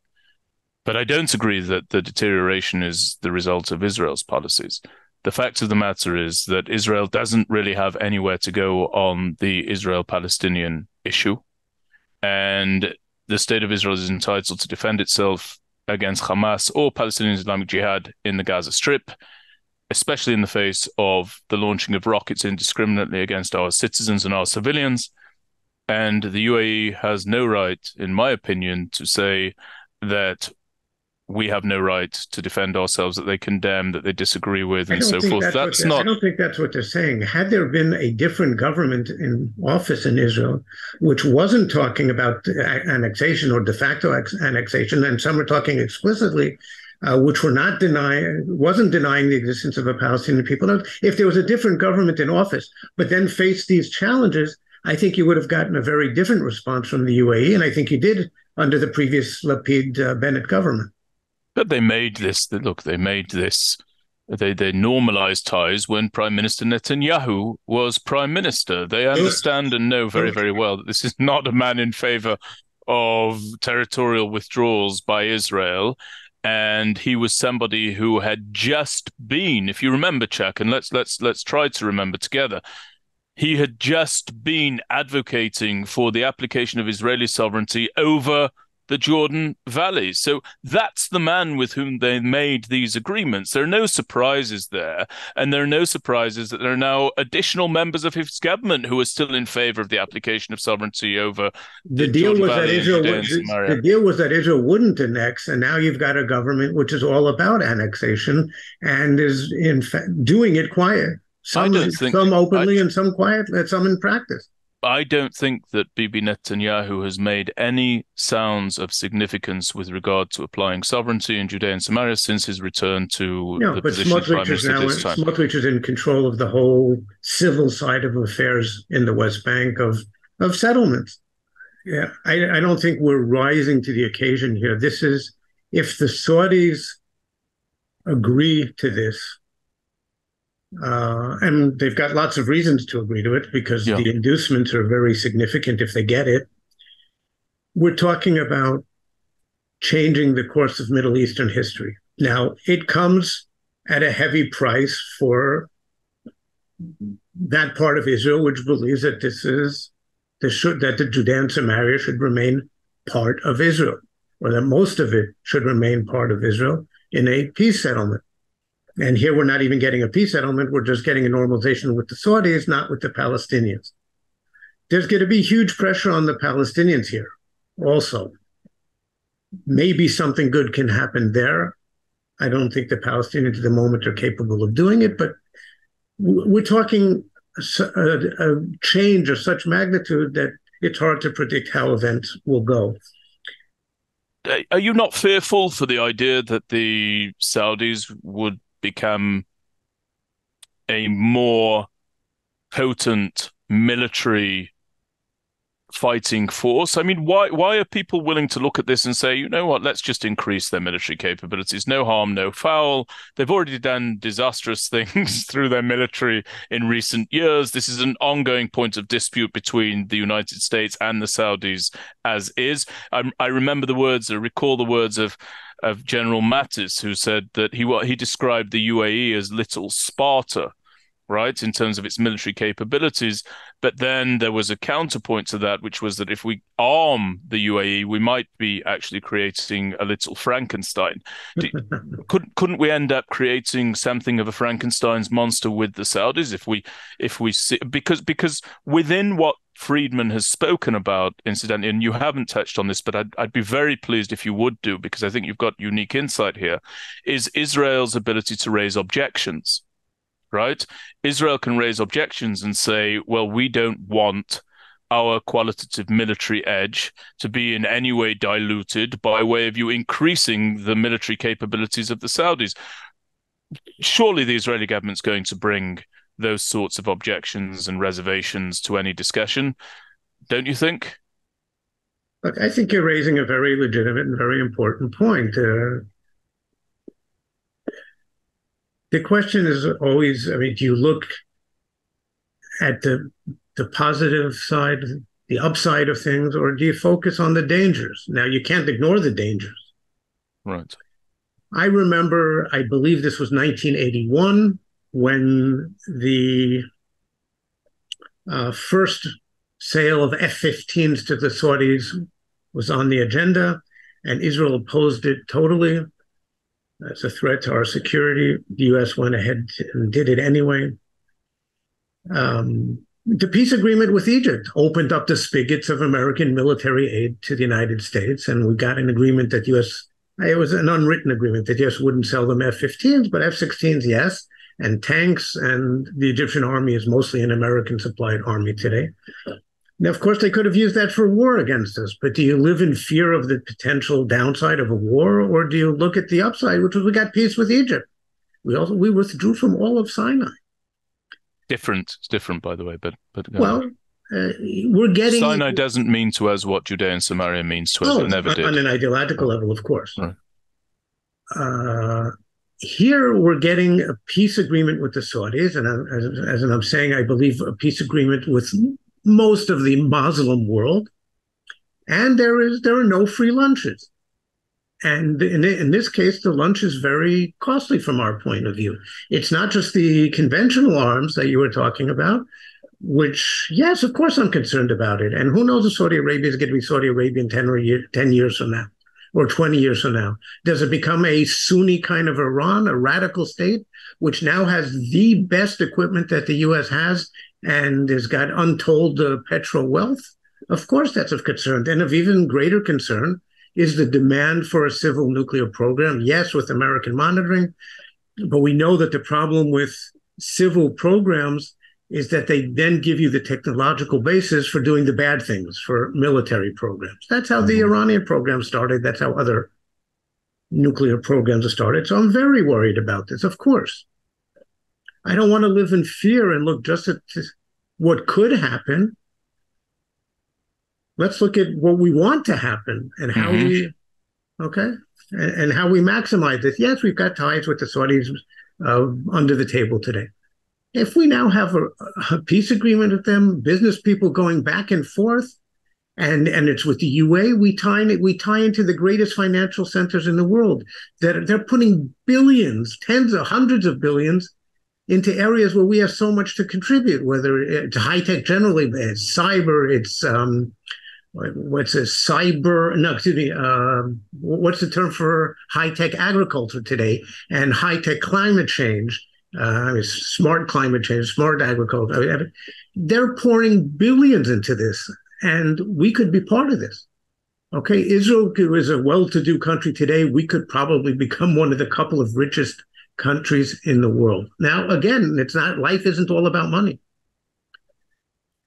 But I don't agree that the deterioration is the result of Israel's policies. The fact of the matter is that Israel doesn't really have anywhere to go on the Israel-Palestinian issue. And the state of Israel is entitled to defend itself against Hamas or Palestinian Islamic Jihad in the Gaza Strip, especially in the face of the launching of rockets indiscriminately against our citizens and our civilians. And the UAE has no right, in my opinion, to say that we have no right to defend ourselves, that they condemn, that they disagree with, and so forth. I don't think that's what they're saying. Had there been a different government in office in Israel, which wasn't talking about annexation or de facto annexation, and some are talking explicitly, which wasn't denying the existence of a Palestinian people. If there was a different government in office, but then faced these challenges, I think you would have gotten a very different response from the UAE, and I think you did under the previous Lapid-Bennett government. But they made this. They normalized ties when Prime Minister Netanyahu was Prime Minister. They understand and know very, very well that this is not a man in favor of territorial withdrawals by Israel. And he was somebody who had just been, if you remember, Chuck, and let's try to remember together, he had just been advocating for the application of Israeli sovereignty over the Jordan Valley. So that's the man with whom they made these agreements. There are no surprises there. And there are no surprises that there are now additional members of his government who are still in favor of the application of sovereignty over the deal was that the deal was that Israel wouldn't annex. And now you've got a government which is all about annexation and is in fact doing it quiet. Some openly and some quietly, some in practice. I don't think that Bibi Netanyahu has made any sounds of significance with regard to applying sovereignty in Judea and Samaria since his return to the position of Prime Minister this time. Smotrich is in control of the whole civil side of affairs in the West Bank of settlements. Yeah, I don't think we're rising to the occasion here. This is, if the Saudis agree to this, and they've got lots of reasons to agree to it because the inducements are very significant if they get it. We're talking about changing the course of Middle Eastern history. Now, it comes at a heavy price for that part of Israel which believes that that the Judean Samaria should remain part of Israel, or that most of it should remain part of Israel in a peace settlement. And here we're not even getting a peace settlement, we're just getting a normalization with the Saudis, not with the Palestinians. There's going to be huge pressure on the Palestinians here also. Maybe something good can happen there. I don't think the Palestinians at the moment are capable of doing it, but we're talking a change of such magnitude that it's hard to predict how events will go. Are you not fearful for the idea that the Saudis would become a more potent military fighting force? I mean, why are people willing to look at this and say, you know what, let's just increase their military capabilities? No harm, no foul. They've already done disastrous things through their military in recent years. This is an ongoing point of dispute between the United States and the Saudis as is. I recall the words of General Mattis, who said that he described the UAE as little Sparta, right, in terms of its military capabilities. But then there was a counterpoint to that, which was that if we arm the UAE, we might be actually creating a little Frankenstein. Couldn't we end up creating something of a Frankenstein's monster with the Saudis if we see, because within what Friedman has spoken about, incidentally, and you haven't touched on this, but I'd be very pleased if you would do, because I think you've got unique insight here, is Israel's ability to raise objections. Right? Israel can raise objections and say, well, we don't want our qualitative military edge to be in any way diluted by way of you increasing the military capabilities of the Saudis. Surely the Israeli government's going to bring those sorts of objections and reservations to any discussion, don't you think? Look, I think you're raising a very legitimate and very important point. The question is always, I mean, do you look at the positive side, the upside of things, or do you focus on the dangers? Now, you can't ignore the dangers. Right. I remember, I believe this was 1981, when the first sale of F-15s to the Saudis was on the agenda, and Israel opposed it totally. As a threat to our security. The U.S. went ahead and did it anyway. The peace agreement with Egypt opened up the spigots of American military aid to the United States, and we got an agreement that it was an unwritten agreement that U.S. wouldn't sell them F-15s, but F-16s, yes, and tanks, and the Egyptian army is mostly an American-supplied army today. Now, of course, they could have used that for war against us, but do you live in fear of the potential downside of a war, or do you look at the upside, which was we got peace with Egypt? We withdrew from all of Sinai. It's different, by the way, but well, we're getting Sinai doesn't mean to us what Judea and Samaria means to us. It never did. On an ideological level, of course. Right. Here we're getting a peace agreement with the Saudis, and as I'm saying, I believe a peace agreement with most of the Muslim world, and there are no free lunches. And in this case, the lunch is very costly from our point of view. It's not just the conventional arms that you were talking about, which, yes, of course I'm concerned about it. And who knows if Saudi Arabia is going to be Saudi Arabia in 10 years from now, or 20 years from now. Does it become a Sunni kind of Iran, a radical state, which now has the best equipment that the U.S. has and has got untold petrol wealth? Of course, that's of concern. And of even greater concern is the demand for a civil nuclear program, yes, with American monitoring. But we know that the problem with civil programs is that they then give you the technological basis for doing the bad things, for military programs. That's how the Iranian program started. That's how other nuclear programs are started. So I'm very worried about this, of course. I don't want to live in fear and look just at what could happen. Let's look at what we want to happen and how and how we maximize this. Yes, we've got ties with the Saudis under the table today. If we now have a peace agreement with them, business people going back and forth, and it's with the UAE, we tie into the greatest financial centers in the world that they're putting billions, tens of hundreds of billions into areas where we have so much to contribute, whether it's high tech generally, it's cyber, it's what's a cyber, no, excuse me, what's the term for high tech agriculture today and high tech climate change? Smart climate change, smart agriculture. They're pouring billions into this, and we could be part of this. Okay, Israel is a well-to-do country today. We could probably become one of the couple of richest countries in the world. Now, again, it's not life isn't all about money.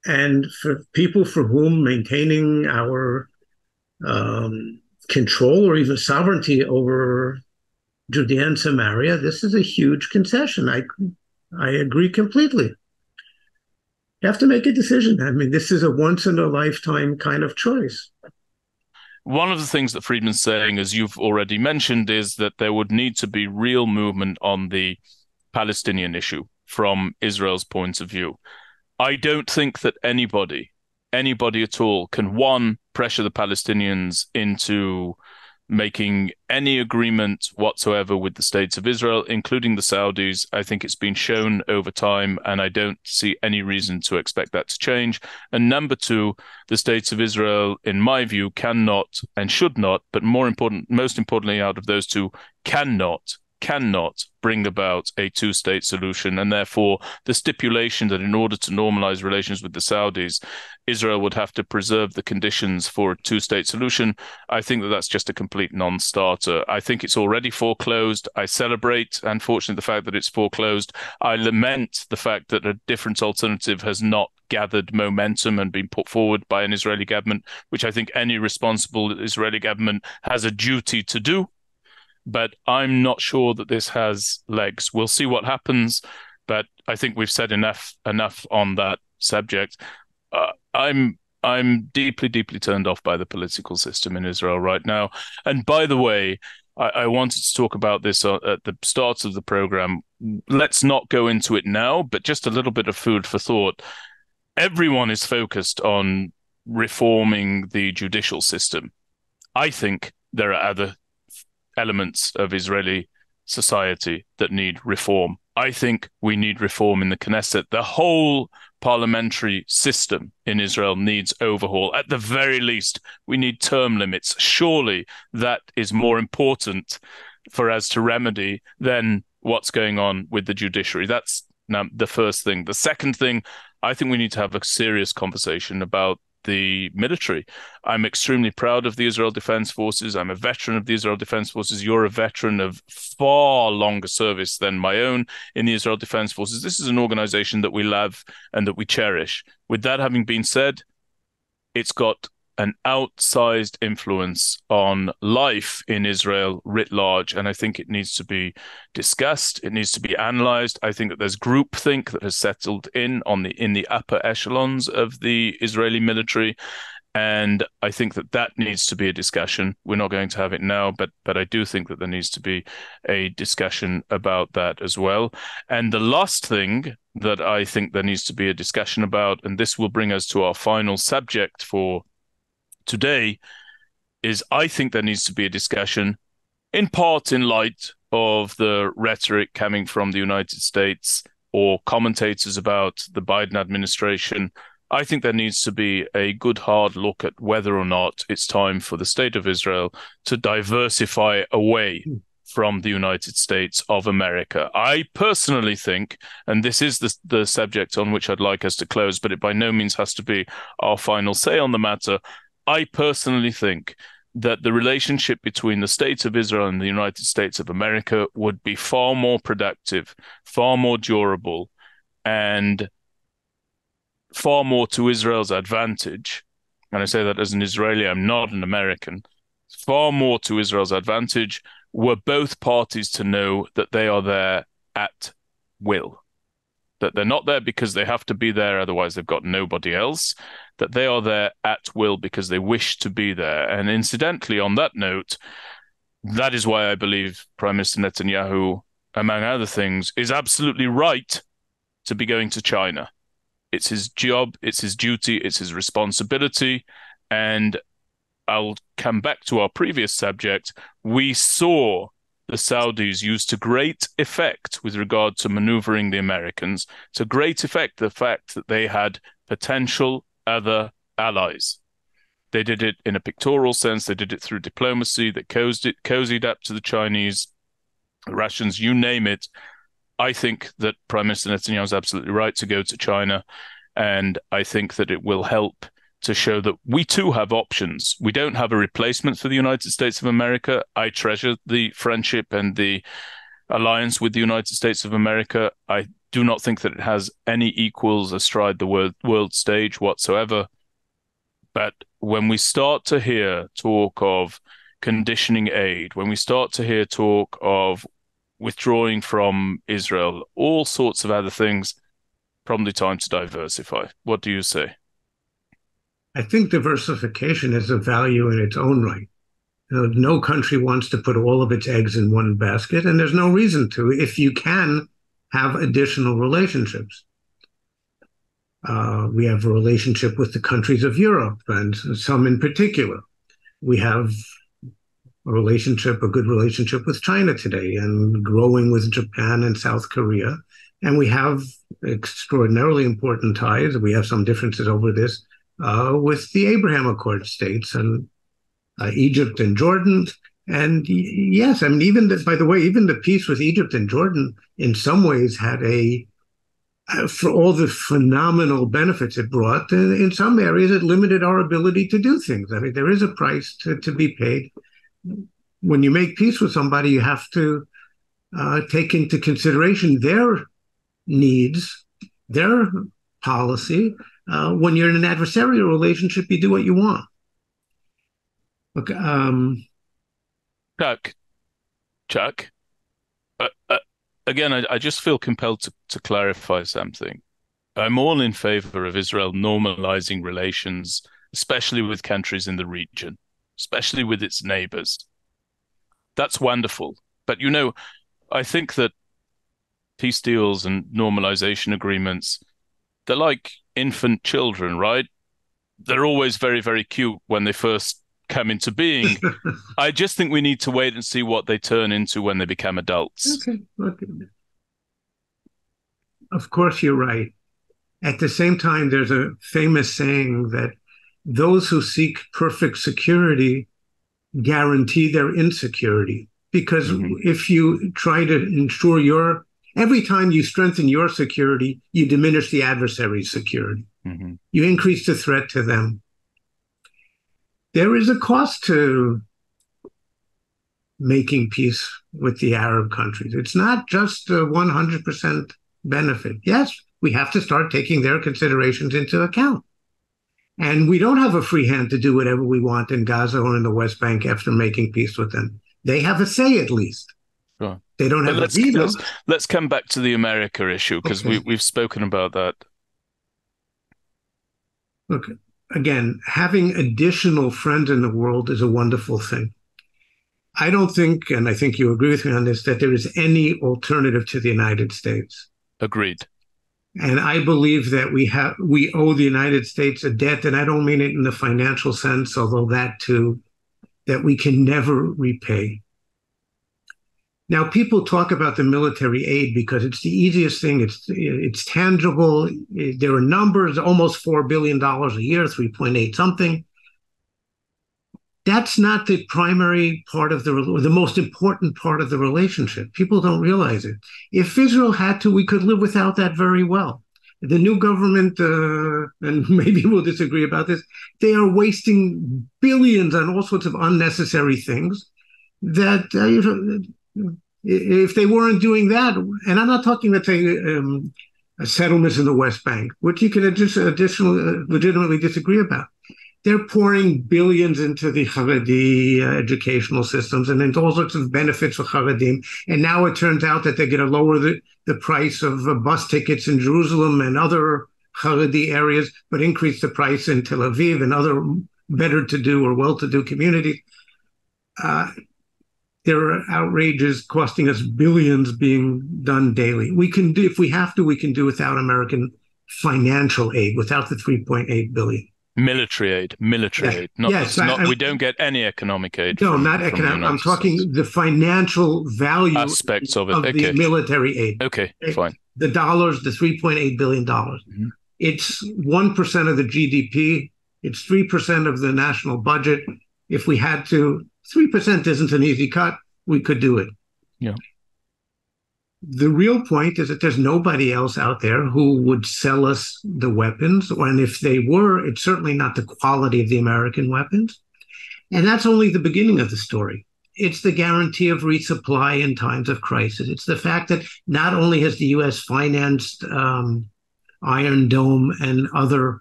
And for people for whom maintaining our control or even sovereignty over Judea and Samaria, this is a huge concession. I agree completely. You have to make a decision. I mean, this is a once in a lifetime kind of choice. One of the things that Friedman's saying, as you've already mentioned, is that there would need to be real movement on the Palestinian issue from Israel's point of view. I don't think that anybody at all can, one, pressure the Palestinians into making any agreement whatsoever with the states of Israel, including the Saudis. I think it's been shown over time, and I don't see any reason to expect that to change. And number two, the states of Israel, in my view, cannot and should not, but most importantly out of those two, cannot bring about a two-state solution. And therefore, the stipulation that in order to normalize relations with the Saudis, Israel would have to preserve the conditions for a two-state solution, I think that that's just a complete non-starter. I think it's already foreclosed. I celebrate, unfortunately, the fact that it's foreclosed. I lament the fact that a different alternative has not gathered momentum and been put forward by an Israeli government, which I think any responsible Israeli government has a duty to do. But I'm not sure that this has legs. We'll see what happens, but I think we've said enough on that subject. I'm deeply turned off by the political system in Israel right now. And by the way, I wanted to talk about this at the start of the program. Let's not go into it now, but just a little bit of food for thought. Everyone is focused on reforming the judicial system. I think there are other elements of Israeli society that need reform. I think we need reform in the Knesset. The whole parliamentary system in Israel needs overhaul. At the very least, we need term limits. Surely that is more important for us to remedy than what's going on with the judiciary. That's the first thing. The second thing, I think we need to have a serious conversation about the military. I'm extremely proud of the Israel Defense Forces. I'm a veteran of the Israel Defense Forces. You're a veteran of far longer service than my own in the Israel Defense Forces. This is an organization that we love and that we cherish. With that having been said, it's got an outsized influence on life in Israel writ large, and I think it needs to be discussed. It needs to be analyzed. I think that there's groupthink that has settled in the upper echelons of the Israeli military, and I think that needs to be a discussion. We're not going to have it now, but I do think that there needs to be a discussion about that as well. And the last thing that I think there needs to be a discussion about, and this will bring us to our final subject for today, is I think there needs to be a discussion, in part in light of the rhetoric coming from the United States or commentators about the Biden administration. I think there needs to be a good hard look at whether or not it's time for the state of Israel to diversify away from the United States of America. I personally think, and this is the subject on which I'd like us to close, but it by no means has to be our final say on the matter, I personally think that the relationship between the State of Israel and the United States of America would be far more productive, far more durable, and far more to Israel's advantage. And I say that as an Israeli, I'm not an American. Far more to Israel's advantage were both parties to know that they are there at will. That they're not there because they have to be there, otherwise they've got nobody else, that they are there at will because they wish to be there. And incidentally, on that note, that is why I believe Prime Minister Netanyahu, among other things, is absolutely right to be going to China. It's his job, it's his duty, it's his responsibility. And I'll come back to our previous subject. We saw the Saudis used to great effect with regard to maneuvering the Americans, to great effect the fact that they had potential other allies. They did it in a pictorial sense. They did it through diplomacy that cozied up to the Chinese, the Russians, you name it. I think that Prime Minister Netanyahu is absolutely right to go to China. And I think that it will help to show that we too have options. We don't have a replacement for the United States of America. I treasure the friendship and the alliance with the United States of America. I do not think that it has any equals astride the world stage whatsoever. But when we start to hear talk of conditioning aid, when we start to hear talk of withdrawing from Israel, all sorts of other things, probably time to diversify. What do you say? I think diversification is a value in its own right. No country wants to put all of its eggs in one basket, and there's no reason to if you can have additional relationships. We have a relationship with the countries of Europe, and some in particular. We have a good relationship with China today, and growing with Japan and South Korea. And we have extraordinarily important ties. We have some differences over this with the Abraham Accord states and Egypt and Jordan. And yes, I mean, even the peace with Egypt and Jordan in some ways had for all the phenomenal benefits it brought, in some areas it limited our ability to do things. I mean, there is a price to be paid. When you make peace with somebody, you have to take into consideration their needs, their policy. When you're in an adversarial relationship, you do what you want. Okay, Chuck, again, I just feel compelled to clarify something. I'm all in favor of Israel normalizing relations, especially with countries in the region, especially with its neighbors. That's wonderful. But, I think that peace deals and normalization agreements, they're like infant children, right? They're always very, very cute when they first come into being. I just think we need to wait and see what they turn into when they become adults. Okay. Of course, you're right. At the same time, there's a famous saying that those who seek perfect security guarantee their insecurity. Because if you try to ensure every time you strengthen your security, you diminish the adversary's security. You increase the threat to them. There is a cost to making peace with the Arab countries. It's not just a 100% benefit. Yes, we have to start taking their considerations into account. And we don't have a free hand to do whatever we want in Gaza or in the West Bank after making peace with them. They have a say, at least. Sure. They don't have a veto. Let's come back to the America issue, because we've spoken about that. Okay. Again, having additional friends in the world is a wonderful thing. I don't think, and I think you agree with me on this, that there is any alternative to the United States. Agreed. And I believe that we owe the United States a debt, and I don't mean it in the financial sense, although that too, that we can never repay. Now, people talk about the military aid because it's the easiest thing. It's tangible. There are numbers, almost $4 billion a year, 3.8 something. That's not the primary part of the most important part of the relationship. People don't realize it. If Israel had to, we could live without that very well. The new government, and maybe we'll disagree about this, they are wasting billions on all sorts of unnecessary things that if they weren't doing that, and I'm not talking about settlements in the West Bank, which you can legitimately disagree about. They're pouring billions into the Haredi educational systems and into all sorts of benefits for Haredim. And now it turns out that they're going to lower the price of bus tickets in Jerusalem and other Haredi areas, but increase the price in Tel Aviv and other better-to-do or well-to-do communities. There are outrages costing us billions being done daily. We can do, if we have to, we can do without American financial aid, without the $3.8 billion. Military Yes, aid. Not, yes. it's not, we don't get any economic aid No, not from the economic. I'm United States. talking the financial value Aspects of it. of the Okay. military aid. Okay, Okay? fine. The dollars, the $3.8 billion. Mhm. It's 1% of the GDP. It's 3% of the national budget. If we had to, 3% isn't an easy cut. We could do it. Yeah. The real point is that there's nobody else out there who would sell us the weapons. And if they were, it's certainly not the quality of the American weapons. And that's only the beginning of the story. It's the guarantee of resupply in times of crisis. It's the fact that not only has the U.S. financed Iron Dome and other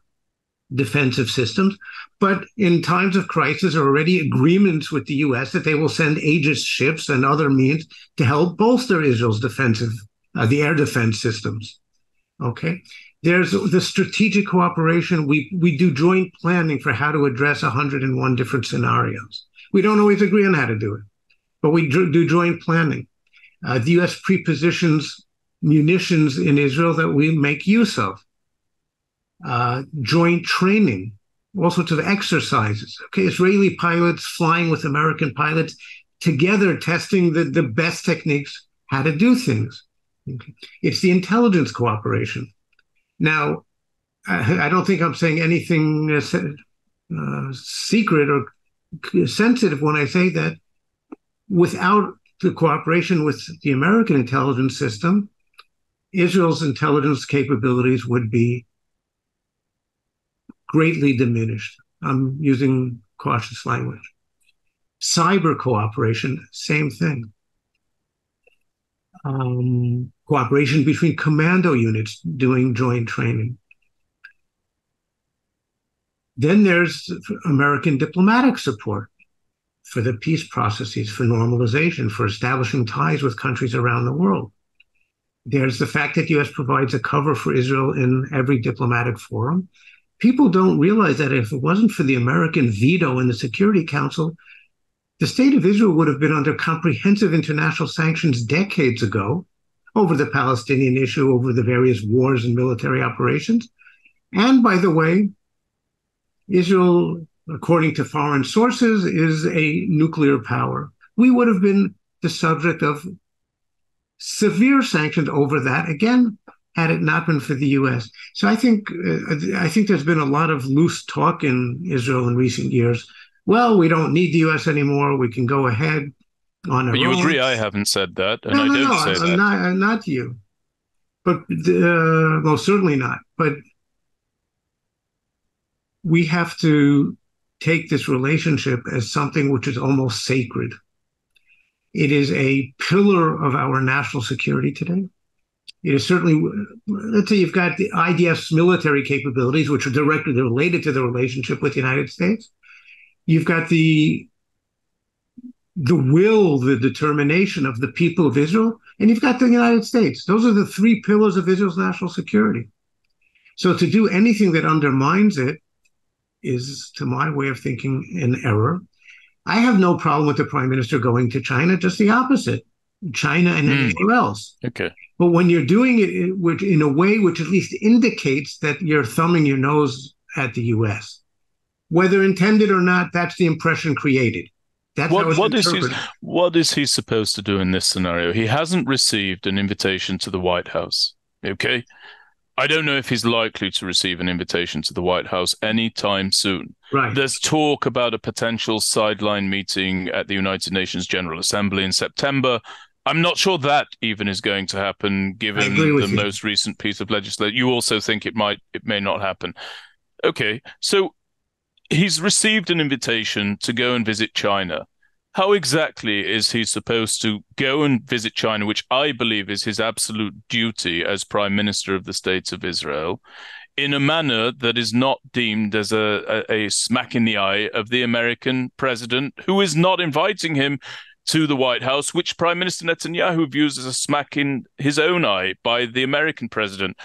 defensive systems, but in times of crisis are already agreements with the U.S. that they will send Aegis ships and other means to help bolster Israel's defensive, the air defense systems. Okay. There's the strategic cooperation. We do joint planning for how to address 101 different scenarios. We don't always agree on how to do it, but we do joint planning. The U.S. prepositions munitions in Israel that we make use of. Joint training, all sorts of exercises. Okay, Israeli pilots flying with American pilots together, testing the best techniques, how to do things. Okay. It's the intelligence cooperation. Now, I don't think I'm saying anything secret or sensitive when I say that without the cooperation with the American intelligence system, Israel's intelligence capabilities would be greatly diminished. I'm using cautious language. Cyber cooperation, same thing. Cooperation between commando units doing joint training. Then there's American diplomatic support for the peace processes, for normalization, for establishing ties with countries around the world. There's the fact that the U.S. provides a cover for Israel in every diplomatic forum. People don't realize that if it wasn't for the American veto in the Security Council, the state of Israel would have been under comprehensive international sanctions decades ago over the Palestinian issue, over the various wars and military operations. And by the way, Israel, according to foreign sources, is a nuclear power. We would have been the subject of severe sanctions over that, again, had it not been for the U.S. So I think there's been a lot of loose talk in Israel in recent years. Well, we don't need the U.S. anymore. We can go ahead on our But you own. agree I haven't said that, and No, I no, don't no. say I'm that. not. I'm not you. But well, certainly not. But we have to take this relationship as something which is almost sacred. It is a pillar of our national security today. It is certainly, let's say you've got the IDF's military capabilities, which are directly related to the relationship with the United States. You've got the will, the determination of the people of Israel, and you've got the United States. Those are the three pillars of Israel's national security. So to do anything that undermines it is, to my way of thinking, an error. I have no problem with the prime minister going to China, just the opposite, China and anywhere else. Okay. But when you're doing it in a way which at least indicates that you're thumbing your nose at the U.S., whether intended or not, that's the impression created. That's how it's interpreted. What is he supposed to do in this scenario? He hasn't received an invitation to the White House. Okay. I don't know if he's likely to receive an invitation to the White House anytime soon. Right. There's talk about a potential sideline meeting at the United Nations General Assembly in September. I'm not sure that even is going to happen, given the most recent piece of legislation. You also think it may not happen. Okay, so he's received an invitation to go and visit China. How exactly is he supposed to go and visit China, which I believe is his absolute duty as Prime Minister of the State of Israel, in a manner that is not deemed as a smack in the eye of the American president, who is not inviting him to the White House, which Prime Minister Netanyahu views as a smack in his own eye by the American president?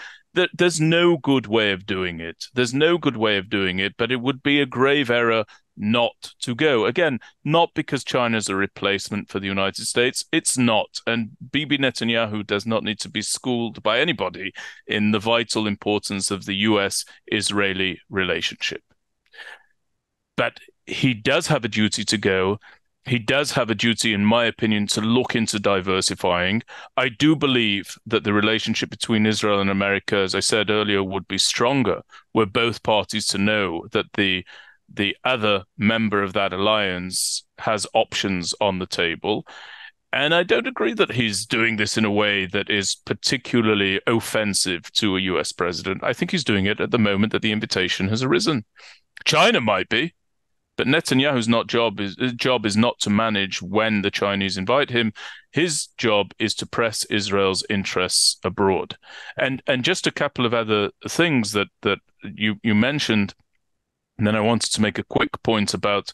There's no good way of doing it. There's no good way of doing it, but it would be a grave error not to go. Again, not because China's a replacement for the United States. It's not. And Bibi Netanyahu does not need to be schooled by anybody in the vital importance of the US-Israeli relationship. But he does have a duty to go. He does have a duty, in my opinion, to look into diversifying. I do believe that the relationship between Israel and America, as I said earlier, would be stronger were both parties to know that the other member of that alliance has options on the table. And I don't agree that he's doing this in a way that is particularly offensive to a US president. I think he's doing it at the moment that the invitation has arisen. China might be, but Netanyahu's not job is his job is not to manage when the Chinese invite him. His job is to press Israel's interests abroad. And just a couple of other things that you mentioned, and then I wanted to make a quick point about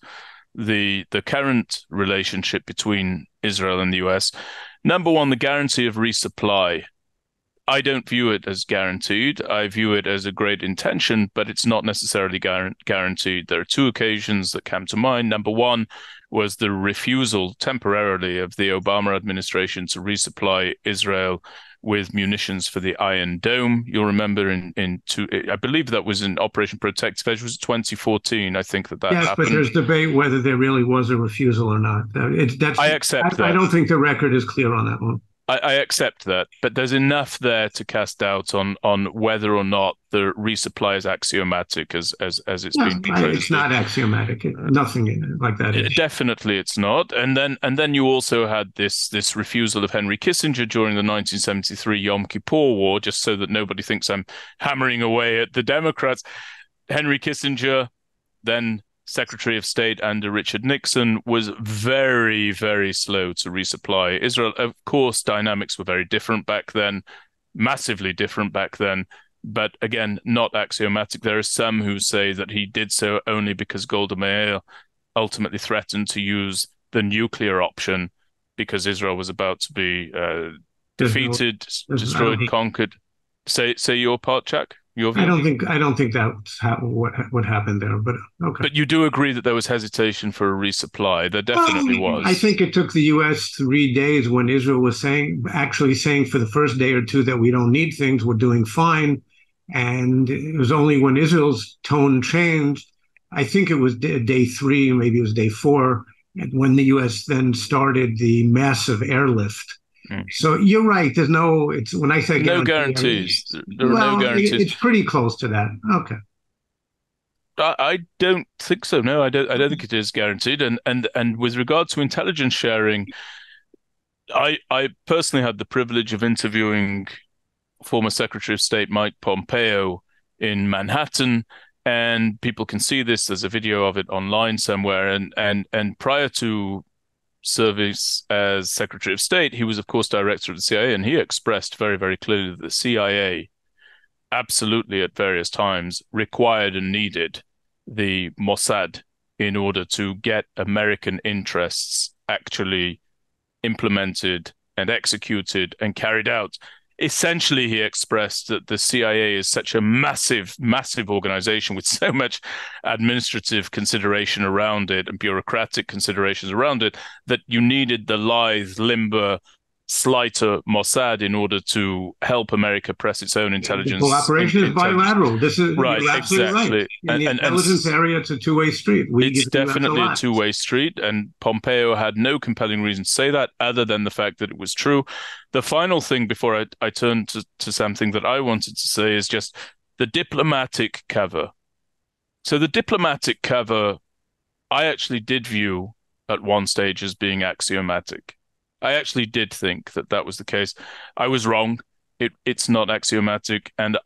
the current relationship between Israel and the US. Number one, the guarantee of resupply. I don't view it as guaranteed. I view it as a great intention, but it's not necessarily guaranteed. There are two occasions that come to mind. Number one was the refusal temporarily of the Obama administration to resupply Israel with munitions for the Iron Dome. You'll remember I believe that was in Operation Protective Edge. It was 2014. I think that Yes, happened. but there's debate whether there really was a refusal or not. I accept that. I don't think the record is clear on that one. I accept that, but there's enough there to cast doubt on whether or not the resupply is axiomatic as it's been proposed. It's not axiomatic. Nothing like that is. Definitely, it's not. And then you also had this refusal of Henry Kissinger during the 1973 Yom Kippur War, just so that nobody thinks I'm hammering away at the Democrats. Henry Kissinger, then Secretary of State under Richard Nixon, was very, very slow to resupply Israel. Of course, dynamics were very different back then, massively different back then, but again, not axiomatic. There are some who say that he did so only because Golda Meir ultimately threatened to use the nuclear option because Israel was about to be defeated, destroyed, conquered. Say your part, Chuck. I don't think that's what happened there, but okay. But you do agree that there was hesitation for a resupply. There definitely was. I think it took the U.S. 3 days when Israel was actually saying for the first day or two that we don't need things, we're doing fine. And it was only when Israel's tone changed, I think it was day 3, maybe it was day 4, when the U.S. then started the massive airlift. So you're right. It's when I say no guarantees. There are no guarantees. It's pretty close to that. Okay. I don't think so. No, I don't think it is guaranteed. And with regard to intelligence sharing, I personally had the privilege of interviewing former Secretary of State Mike Pompeo in Manhattan, and people can see this. There's a video of it online somewhere. And prior to service as Secretary of State, he was, of course, director of the CIA, and he expressed very, very clearly that the CIA absolutely at various times required and needed the Mossad in order to get American interests actually implemented and executed and carried out. Essentially, he expressed that the CIA is such a massive, massive organization with so much administrative consideration around it and bureaucratic considerations around it that you needed the lithe, limber, slighter Mossad in order to help America press its own intelligence. The cooperation is bilateral. This is right, exactly. Right. In the intelligence area, it's a two-way street. It's definitely a two-way street, and Pompeo had no compelling reason to say that other than the fact that it was true. The final thing before I turn to something that I wanted to say is just the diplomatic cover. So the diplomatic cover, I actually did view at one stage as being axiomatic. I actually did think that was the case. I was wrong. It's not axiomatic, and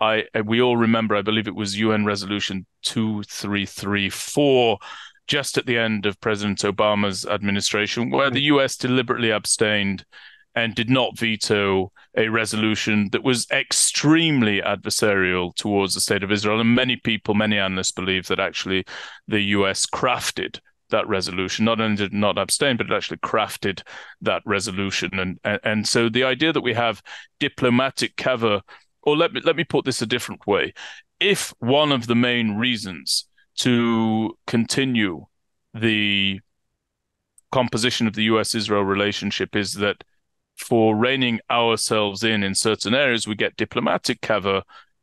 we all remember, I believe it was UN Resolution 2334, just at the end of President Obama's administration, where the US deliberately abstained and did not veto a resolution that was extremely adversarial towards the state of Israel. And many people, many analysts believe that actually the US crafted that resolution. Not only did it not abstain, but it actually crafted that resolution. And so the idea that we have diplomatic cover, or let me put this a different way. If one of the main reasons to continue the composition of the US-Israel relationship is that for reining ourselves in certain areas, we get diplomatic cover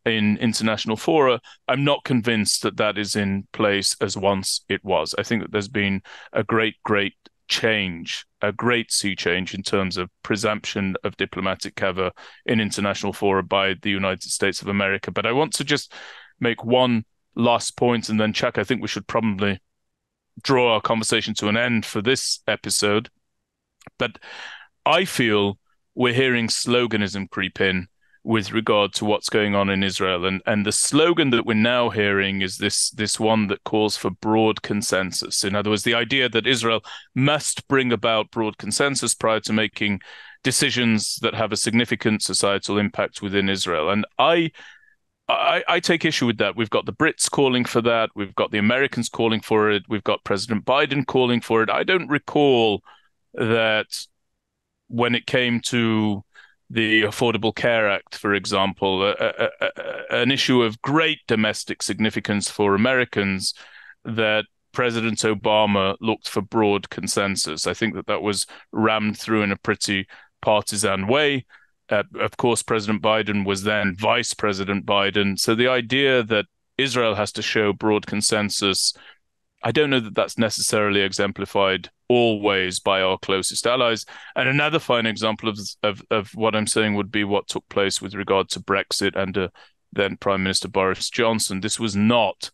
in international fora, I'm not convinced that that is in place as once it was. I think that there's been a great change, a great sea change in terms of presumption of diplomatic cover in international fora by the United States of America. But I want to just make one last point, and then, Chuck, I think we should probably draw our conversation to an end for this episode. But I feel we're hearing sloganism creep in with regard to what's going on in Israel. And the slogan that we're now hearing is this one that calls for broad consensus. In other words, the idea that Israel must bring about broad consensus prior to making decisions that have a significant societal impact within Israel. And I take issue with that. We've got the Brits calling for that. We've got the Americans calling for it. We've got President Biden calling for it. I don't recall that when it came to the Affordable Care Act, for example, an issue of great domestic significance for Americans, that President Obama looked for broad consensus. I think that was rammed through in a pretty partisan way. Of course, President Biden was then Vice President Biden. So the idea that Israel has to show broad consensus, I don't know that that's necessarily exemplified always by our closest allies. And another fine example of what I'm saying would be what took place with regard to Brexit under then Prime Minister Boris Johnson. This was not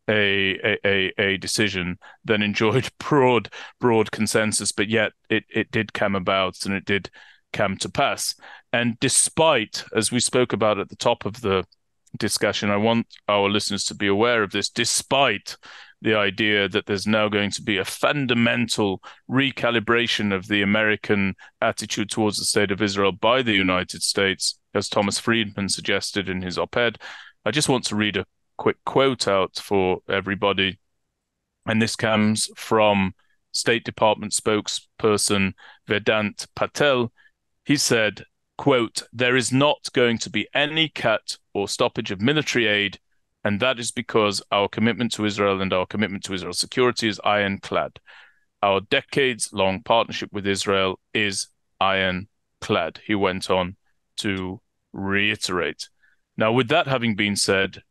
a decision that enjoyed broad consensus, but yet it did come about and it did come to pass. And despite, as we spoke about at the top of the discussion, I want our listeners to be aware of this, despite the idea that there's now going to be a fundamental recalibration of the American attitude towards the state of Israel by the United States, as Thomas Friedman suggested in his op-ed. I just want to read a quick quote out for everybody. And this comes from State Department spokesperson Vedant Patel. He said, quote, "There is not going to be any cut or stoppage of military aid, and that is because our commitment to Israel and our commitment to Israel's security is ironclad. Our decades-long partnership with Israel is ironclad," he went on to reiterate. Now, with that having been said,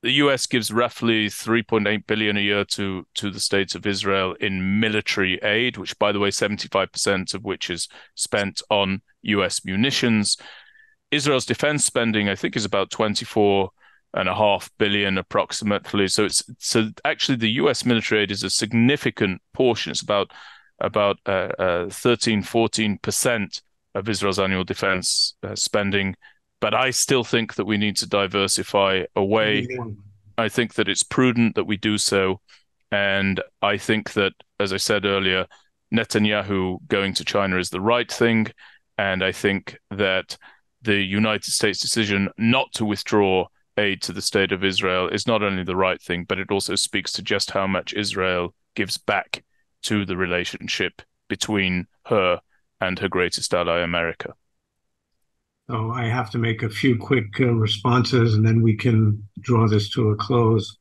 the US gives roughly $3.8 billion a year to the state of Israel in military aid, which, by the way, 75% of which is spent on US munitions. Israel's defense spending, I think, is about $24.5 billion approximately. So actually the US military aid is a significant portion. It's about 13-14% of Israel's annual defense spending. But I still think that we need to diversify away. I think that it's prudent that we do so. And I think that, as I said earlier, Netanyahu going to China is the right thing. And I think that the United States decision not to withdraw aid to the state of Israel is not only the right thing, but it also speaks to just how much Israel gives back to the relationship between her and her greatest ally, America. So I have to make a few quick responses, and then we can draw this to a close.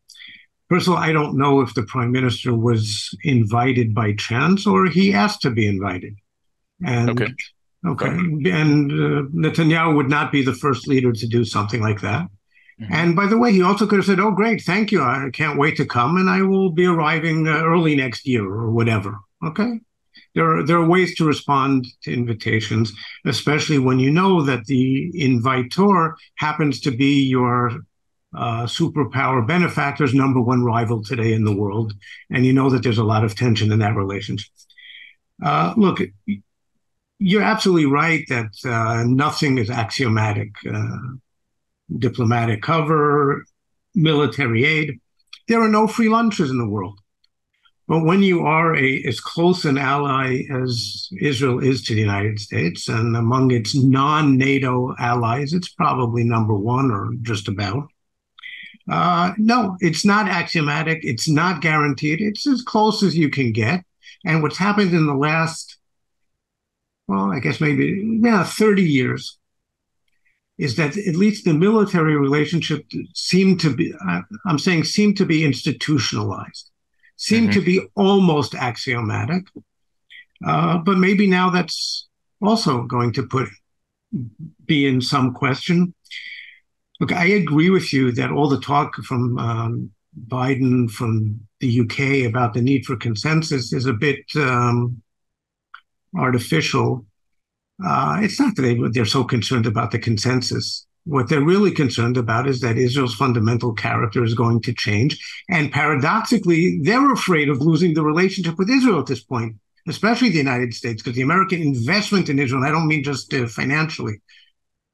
First of all, I don't know if the prime minister was invited by chance or he asked to be invited. And okay. And Netanyahu would not be the first leader to do something like that. Mm-hmm. And by the way, he also could have said, "Oh, great, thank you. I can't wait to come, and I will be arriving early next year," or whatever. Okay. There are ways to respond to invitations, especially when you know that the invitor happens to be your superpower benefactor's number one rival today in the world, and you know that there's a lot of tension in that relationship. Look, you're absolutely right that nothing is axiomatic. Diplomatic cover, military aid. There are no free lunches in the world. But when you are as close an ally as Israel is to the United States, and among its non-NATO allies, it's probably number one or just about. No, it's not axiomatic. It's not guaranteed. It's as close as you can get. And what's happened in the last, well, I guess maybe 30 years, is that at least the military relationship seemed to be institutionalized. Seem to be almost axiomatic, but maybe now that's also going to be in some question. Look, I agree with you that all the talk from Biden, from the UK about the need for consensus is a bit artificial. It's not that they're so concerned about the consensus. What they're really concerned about is that Israel's fundamental character is going to change. And paradoxically, they're afraid of losing the relationship with Israel at this point, especially the United States, because the American investment in Israel, and I don't mean just financially,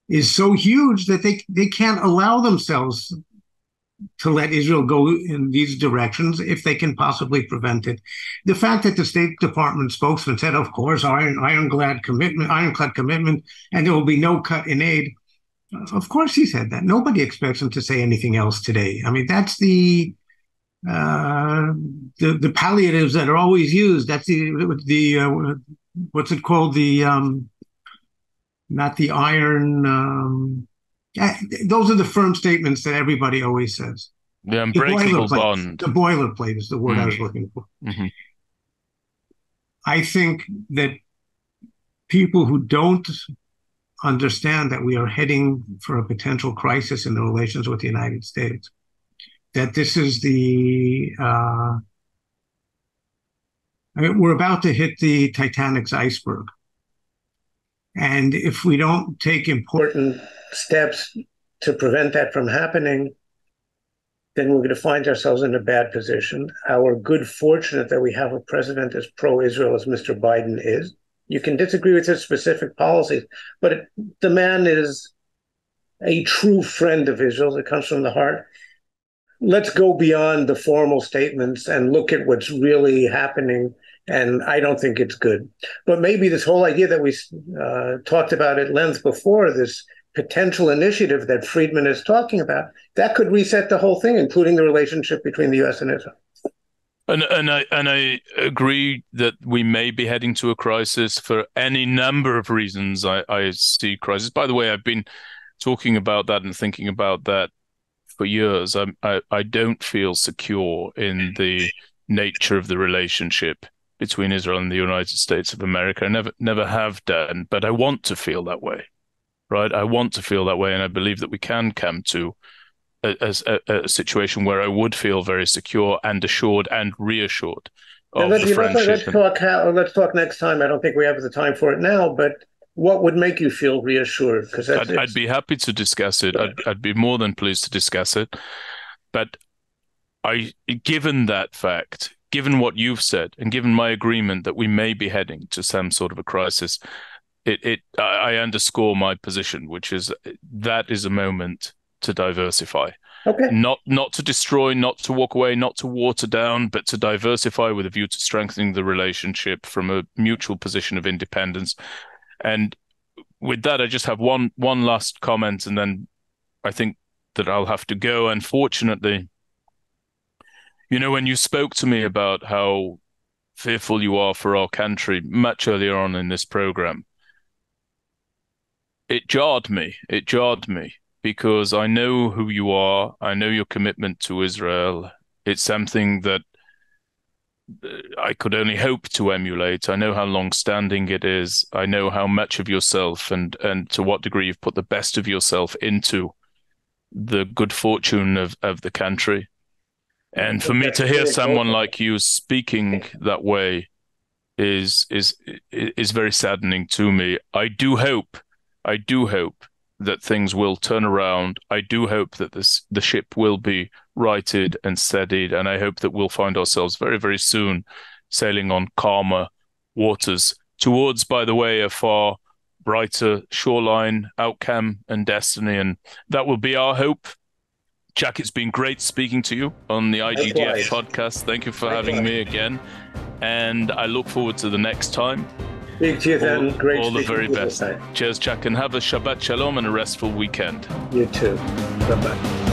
is so huge that they can't allow themselves to let Israel go in these directions if they can possibly prevent it. The fact that the State Department spokesman said, of course, ironclad commitment, and there will be no cut in aid. Of course he said that. Nobody expects him to say anything else today. I mean, that's the palliatives that are always used. That's the what's it called? Not the iron. Those are the firm statements that everybody always says. The unbreakable bond. The boilerplate is the word I was looking for. Mm-hmm. I think that people who don't understand that we are heading for a potential crisis in the relations with the United States, that this is we're about to hit the Titanic's iceberg. And if we don't take important steps to prevent that from happening, then we're going to find ourselves in a bad position. Our good fortune that we have a president as pro-Israel as Mr. Biden is. You can disagree with his specific policies, but the man is a true friend of Israel. It comes from the heart. Let's go beyond the formal statements and look at what's really happening. And I don't think it's good. But maybe this whole idea that we talked about at length before, this potential initiative that Friedman is talking about, that could reset the whole thing, including the relationship between the U.S. and Israel. And I agree that we may be heading to a crisis for any number of reasons. I see crisis. By the way, I've been talking about that and thinking about that for years. I don't feel secure in the nature of the relationship between Israel and the United States of America. I never have done, but I want to feel that way, right? I want to feel that way, and I believe that we can come to a situation where I would feel very secure and assured and reassured of the friendship. Let's talk next time. I don't think we have the time for it now, but what would make you feel reassured? Because I'd be happy to discuss it. I'd be more than pleased to discuss it. But given that fact, given what you've said, and given my agreement that we may be heading to some sort of a crisis, I underscore my position, which is that is a moment to diversify. Okay. Not to destroy, not to walk away, not to water down, but to diversify with a view to strengthening the relationship from a mutual position of independence. And with that, I just have one last comment, and then I think that I'll have to go. Unfortunately, when you spoke to me about how fearful you are for our country much earlier on in this program, it jarred me. It jarred me because I know who you are. I know your commitment to Israel. It's something that I could only hope to emulate. I know how long-standing it is. I know how much of yourself and to what degree you've put the best of yourself into the good fortune of the country. And for me to hear someone like you speaking that way is very saddening to me. I do hope that things will turn around. I do hope that the ship will be righted and steadied, and I hope that we'll find ourselves very, very soon sailing on calmer waters towards, by the way, a far brighter shoreline outcome and destiny, and that will be our hope. Jack, it's been great speaking to you on the IGDF podcast. Thank you for having me again, and I look forward to the next time. Speak to you then. Great. All the very best. Cheers, Jack, and have a Shabbat Shalom and a restful weekend. You too. Bye-bye.